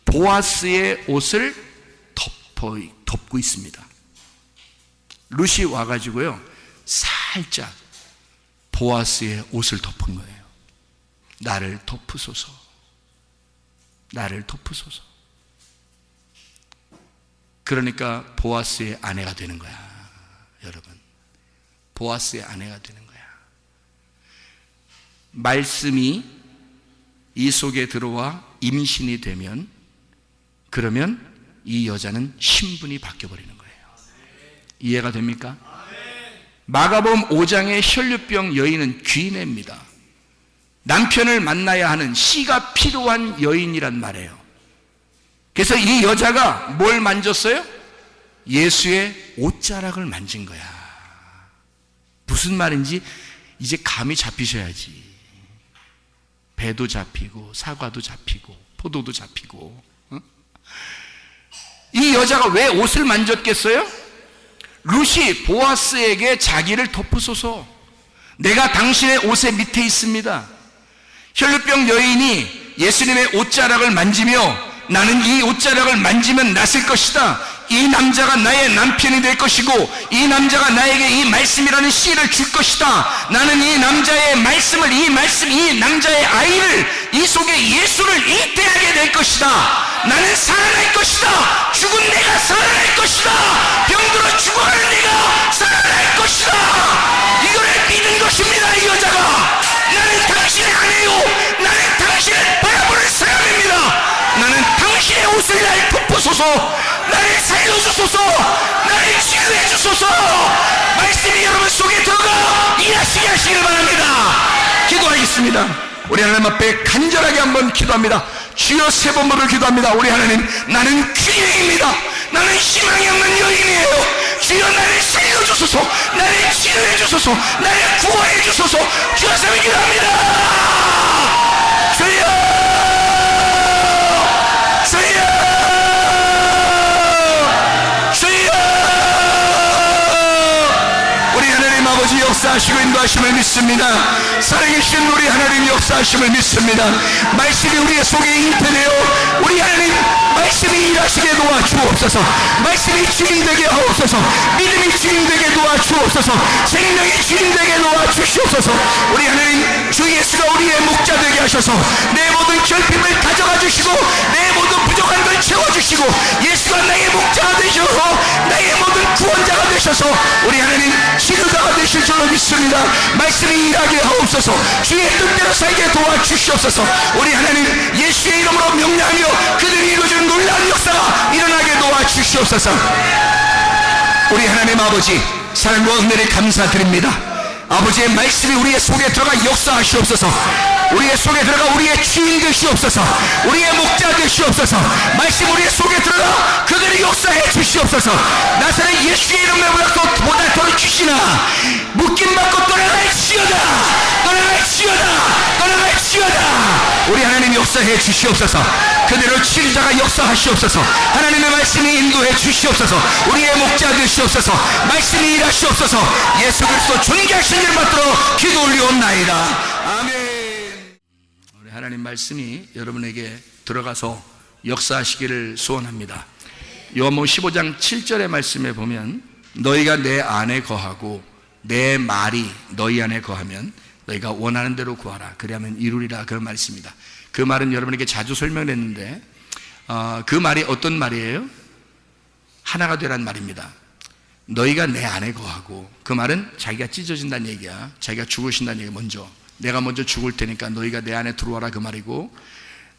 보아스의 옷을 덮고 있습니다. 룻이 와가지고요 살짝 보아스의 옷을 덮은 거예요. 나를 덮으소서, 나를 덮으소서. 그러니까 보아스의 아내가 되는 거야. 여러분, 보아스의 아내가 되는 거야. 말씀이 이 속에 들어와 임신이 되면, 그러면 이 여자는 신분이 바뀌어버리는 거예요. 이해가 됩니까? 마가복음 5장의 혈류병 여인은 귀인입니다. 남편을 만나야 하는 씨가 필요한 여인이란 말이에요. 그래서 이 여자가 뭘 만졌어요? 예수의 옷자락을 만진 거야. 무슨 말인지 이제 감이 잡히셔야지. 배도 잡히고 사과도 잡히고 포도도 잡히고. 이 여자가 왜 옷을 만졌겠어요? 룻이 보아스에게 자기를 덮으소서, 내가 당신의 옷의 밑에 있습니다. 혈류병 여인이 예수님의 옷자락을 만지며 나는 이 옷자락을 만지면 낫을 것이다, 이 남자가 나의 남편이 될 것이고 이 남자가 나에게 이 말씀이라는 씨를 줄 것이다, 나는 이 남자의 말씀을, 이 남자의 아이를, 이 속에 예수를 잉태하게 될 것이다, 나는 살아날 것이다, 죽은 내가 살아날 것이다, 병들어 죽어가는 내가 살아날 것이다, 이거를 믿은 것입니다. 이 여자가 나는 당신의 아내요, 나는 당신을 바라보는 사람입니다, 나는 당신의 옷을 날 덮으소서, 나를 살려주소서, 나를 치유해 주소서. 말씀이 여러분 속에 들어가 일하시게 하시길 바랍니다. 기도하겠습니다. 우리 하나님 앞에 간절하게 한번 기도합니다. 주여, 세 번으로 기도합니다. 우리 하나님, 나는 귀인입니다. 나는 희망이 없는 여인이에요. 주여, 나를 살려주소서, 나를 치유해 주소서, 나를 구원해 주소서. 주여, 세 기도합니다. 주여, 아버지 역사하시고 인도하심을 믿습니다. 살아계신 우리 하나님 역사하심을 믿습니다. 말씀이 우리의 속에 잉태되어 우리 하나님 말씀이 일하시게 도와주옵소서. 말씀이 주인되게 하옵소서. 믿음이 주인되게 도와주옵소서. 생명이 주인되게 도와주시옵소서. 우리 하나님 주 예수가 우리의 목자 되게 하셔서 내 모든 결핍을 가져가 주시고 내 모든 부족한 걸 채워주시고 예수가 나의 목자가 되셔서 나의 모든 구원자가 되셔서 우리 하나님 치료자가 되실 줄로 믿습니다. 말씀이 일하게 하옵소서. 주의 뜻대로 살게 도와주시옵소서. 우리 하나님 예수의 이름으로 명령하며 그들이 이루어지는 놀라운 역사가 일어나게 도와주시옵소서. 우리 하나님 아버지, 사랑과 은혜를 감사드립니다. 아버지의 말씀이 우리의 속에 들어가 역사하시옵소서. 우리의 속에 들어가 우리의 주인 되시옵소서. 우리의 목자 되시옵소서. 말씀 우리의 속에 들어가 그들이 역사해 주시옵소서. 나사렛 예수의 이름으로보다 더 주시나 묶임받고 떠나갈지어다, 떠나갈지어다, 떠나갈지어다. 우리 하나님 역사해 주시옵소서. 그대로 치료자가 역사하시옵소서. 하나님의 말씀이 인도해 주시옵소서. 우리의 목자 되시옵소서. 말씀이 일하시옵소서. 예수 그리스도 존귀하신 일 받들어 기도 올리옵나이다. 아멘. 우리 하나님 말씀이 여러분에게 들어가서 역사하시기를 소원합니다. 요한복음 15장 7절의 말씀에 보면 너희가 내 안에 거하고 내 말이 너희 안에 거하면 너희가 원하는 대로 구하라 그리하면 이루리라, 그런 말씀입니다. 그 말은 여러분에게 자주 설명을 했는데 그 말이 어떤 말이에요? 하나가 되란 말입니다. 너희가 내 안에 거하고, 그 말은 자기가 찢어진다는 얘기야. 자기가 죽으신다는 얘기. 내가 먼저 죽을 테니까 너희가 내 안에 들어와라, 그 말이고,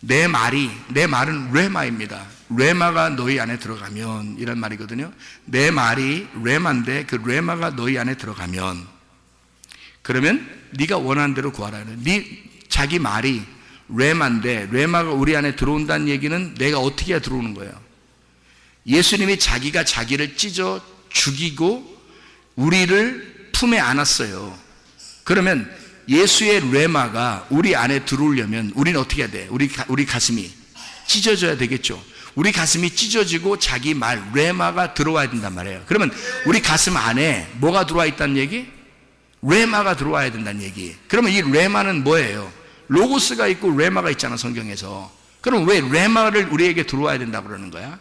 내 말은 레마입니다. 레마가 너희 안에 들어가면, 이런 말이거든요. 내 말이 레마인데 그 레마가 너희 안에 들어가면, 그러면 네가 원하는 대로 구하라. 자기 말이 레마인데 레마가 우리 안에 들어온다는 얘기는 내가 어떻게 해야 들어오는 거예요? 예수님이 자기가 자기를 찢어 죽이고 우리를 품에 안았어요. 그러면 예수의 레마가 우리 안에 들어오려면 우리는 어떻게 해야 돼? 우리 가슴이 찢어져야 되겠죠. 우리 가슴이 찢어지고 자기 말 레마가 들어와야 된단 말이에요. 그러면 우리 가슴 안에 뭐가 들어와 있다는 얘기? 레마가 들어와야 된다는 얘기. 그러면 이 레마는 뭐예요? 로고스가 있고 레마가 있잖아, 성경에서. 그럼 왜 레마를 우리에게 들어와야 된다고 그러는 거야?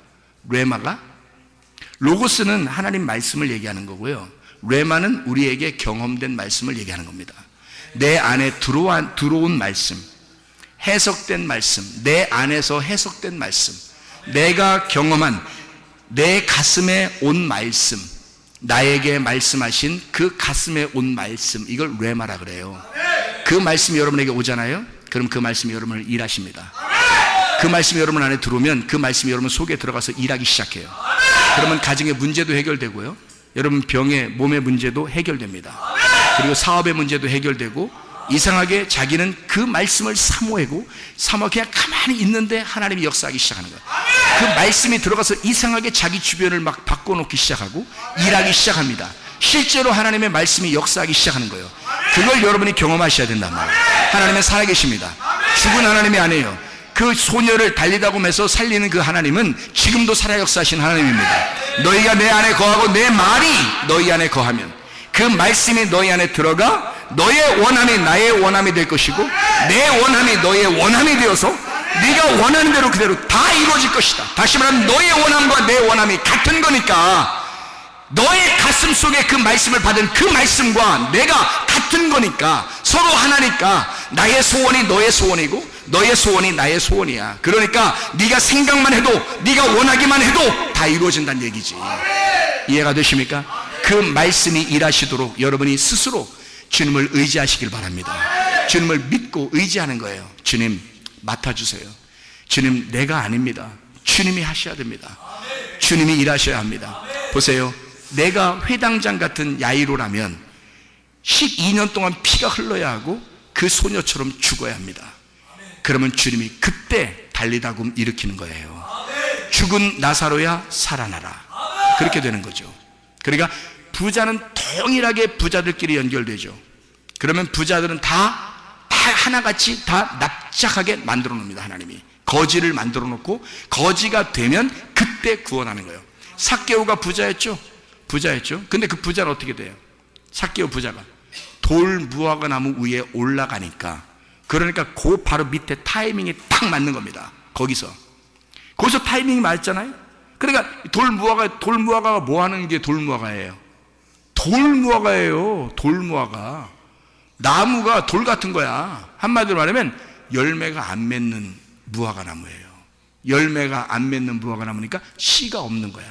로고스는 하나님 말씀을 얘기하는 거고요. 레마는 우리에게 경험된 말씀을 얘기하는 겁니다. 내 안에 들어온 말씀, 해석된 말씀, 내 안에서 해석된 말씀, 내가 경험한 내 가슴에 온 말씀, 나에게 말씀하신 그 가슴에 온 말씀, 이걸 레마라 그래요. 그 말씀이 여러분에게 오잖아요. 그럼 그 말씀이 여러분을 일하십니다. 그 말씀이 여러분 안에 들어오면 그 말씀이 여러분 속에 들어가서 일하기 시작해요. 그러면 가정의 문제도 해결되고요, 여러분 병의 몸의 문제도 해결됩니다. 그리고 사업의 문제도 해결되고, 이상하게 자기는 그 말씀을 사모하고 그냥 가만히 있는데 하나님이 역사하기 시작하는 거예요. 그 말씀이 들어가서 이상하게 자기 주변을 막 바꿔놓기 시작하고 일하기 시작합니다. 실제로 하나님의 말씀이 역사하기 시작하는 거예요. 그걸 여러분이 경험하셔야 된단 말이에요. 하나님은 살아계십니다. 죽은 하나님이 아니에요. 그 소녀를 달리다 보면서 살리는 그 하나님은 지금도 살아 역사하신 하나님입니다. 너희가 내 안에 거하고 내 말이 너희 안에 거하면, 그 말씀이 너희 안에 들어가 너의 원함이 나의 원함이 될 것이고, 내 원함이 너의 원함이 되어서 네가 원하는 대로 그대로 다 이루어질 것이다. 다시 말하면 너의 원함과 내 원함이 같은 거니까, 너의 가슴 속에 그 말씀을 받은 그 말씀과 내가 같은 거니까, 서로 하나니까 나의 소원이 너의 소원이고 너의 소원이 나의 소원이야. 그러니까 네가 생각만 해도, 네가 원하기만 해도 다 이루어진다는 얘기지. 이해가 되십니까? 그 말씀이 일하시도록 여러분이 스스로 주님을 의지하시길 바랍니다. 주님을 믿고 의지하는 거예요. 주님 맡아주세요. 주님 내가 아닙니다. 주님이 하셔야 됩니다. 주님이 일하셔야 합니다. 보세요, 내가 회당장 같은 야이로라면 12년 동안 피가 흘러야 하고 그 소녀처럼 죽어야 합니다. 그러면 주님이 그때 달리다금 일으키는 거예요. 죽은 나사로야 살아나라. 그렇게 되는 거죠. 그러니까 부자는 동일하게 부자들끼리 연결되죠. 그러면 부자들은 다 하나같이 다 납작하게 만들어 놓습니다. 하나님이 거지를 만들어 놓고, 거지가 되면 그때 구원하는 거예요. 삭개오가 부자였죠. 근데 그 부자는 어떻게 돼요? 삭개오 부자가 돌 무화과 나무 위에 올라가니까, 그러니까 그 바로 밑에 타이밍이 딱 맞는 겁니다. 거기서 타이밍이 맞잖아요. 그러니까 돌무화과가 뭐 하는 게 돌무화과예요? 돌무화과. 나무가 돌 같은 거야. 한마디로 말하면 열매가 안 맺는 무화과 나무예요. 열매가 안 맺는 무화과 나무니까 씨가 없는 거야.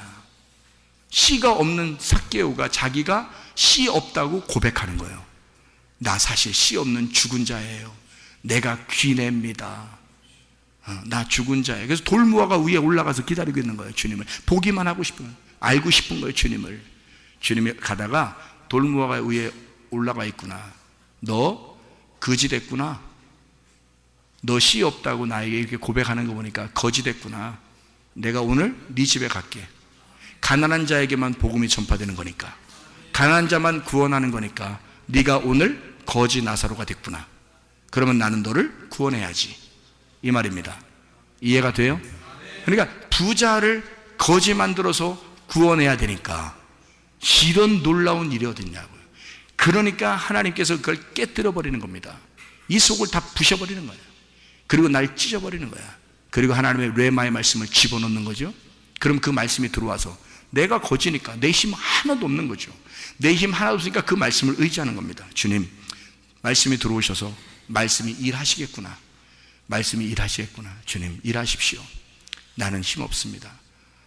씨가 없는 삭개오가 자기가 씨 없다고 고백하는 거예요. 나 사실 씨 없는 죽은 자예요. 내가 귀냅니다. 나 죽은 자예요. 그래서 돌무화과 위에 올라가서 기다리고 있는 거예요. 주님을 보기만 하고 싶은 거예요. 알고 싶은 거예요. 주님이 가다가 돌무화과 위에 올라가 있구나. 너 거지 됐구나. 너 씨 없다고 나에게 이렇게 고백하는 거 보니까 거지 됐구나. 내가 오늘 네 집에 갈게. 가난한 자에게만 복음이 전파되는 거니까, 가난한 자만 구원하는 거니까 네가 오늘 거지 나사로가 됐구나. 그러면 나는 너를 구원해야지, 이 말입니다. 이해가 돼요? 그러니까 부자를 거지 만들어서 구원해야 되니까 이런 놀라운 일이 어딨냐고요. 그러니까 하나님께서 그걸 깨뜨려 버리는 겁니다. 이 속을 다 부셔버리는 거예요. 그리고 날 찢어버리는 거야. 그리고 하나님의 레마의 말씀을 집어넣는 거죠. 그럼 그 말씀이 들어와서 내가 거지니까 내 힘 하나도 없는 거죠. 내 힘 하나도 없으니까 그 말씀을 의지하는 겁니다. 주님, 말씀이 들어오셔서 말씀이 일하시겠구나. 주님 일하십시오. 나는 힘 없습니다.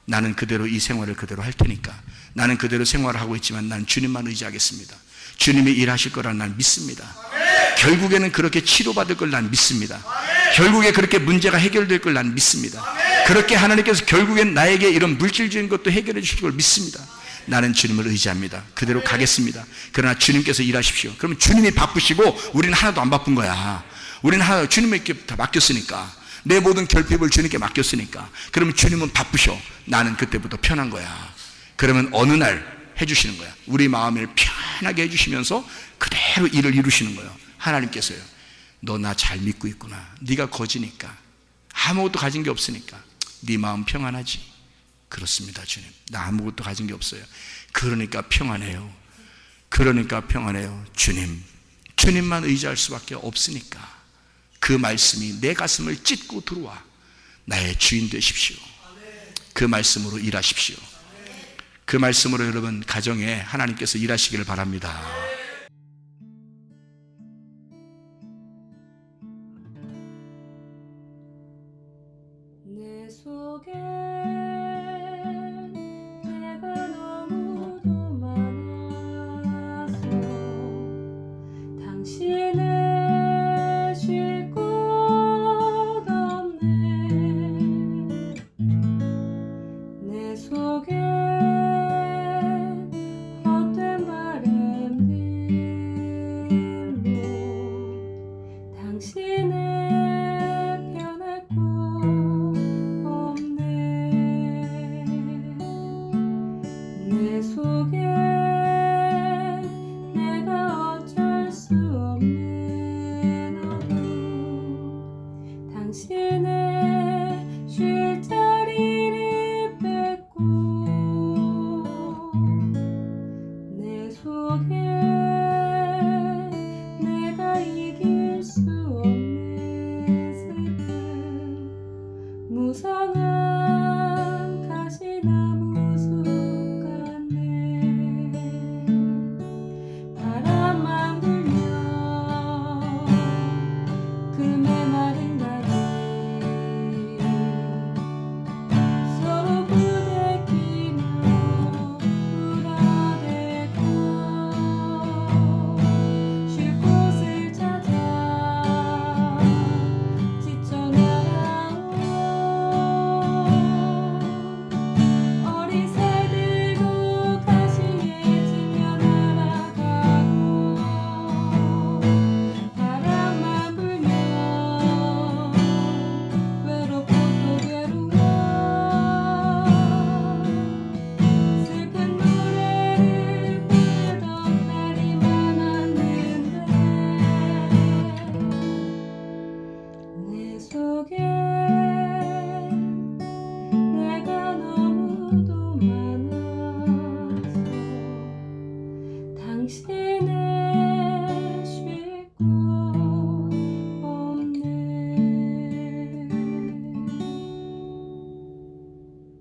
나는 그대로 이 생활을 그대로 할 테니까, 나는 그대로 생활을 하고 있지만 난 주님만 의지하겠습니다. 주님이 일하실 거라 난 믿습니다. 결국에는 그렇게 치료받을 걸 난 믿습니다. 결국에 그렇게 문제가 해결될 걸 난 믿습니다. 그렇게 하나님께서 결국엔 나에게 이런 물질적인 것도 해결해 주실 걸 믿습니다. 나는 주님을 의지합니다. 그대로 가겠습니다. 그러나 주님께서 일하십시오. 그러면 주님이 바쁘시고 우리는 하나도 안 바쁜 거야. 우리는 하나 주님에게 다 맡겼으니까, 내 모든 결핍을 주님께 맡겼으니까, 그러면 주님은 바쁘셔. 나는 그때부터 편한 거야. 그러면 어느 날 해주시는 거야. 우리 마음을 편하게 해주시면서 그대로 일을 이루시는 거예요. 하나님께서요. 너 나 잘 믿고 있구나. 네가 거지니까, 아무것도 가진 게 없으니까 네 마음 평안하지? 그렇습니다. 주님, 나 아무것도 가진 게 없어요. 그러니까 평안해요. 주님만 의지할 수밖에 없으니까 그 말씀이 내 가슴을 찢고 들어와 나의 주인 되십시오. 그 말씀으로 일하십시오. 그 말씀으로 여러분 가정에 하나님께서 일하시기를 바랍니다. 내 속에 내가 너무도 많아서 당신을 쉴 곳 없네. 내 속에 헛된 바램들로 당신을 편할 곳 없네. 내 속에 내가 어쩔 수 없는 어둠 당신을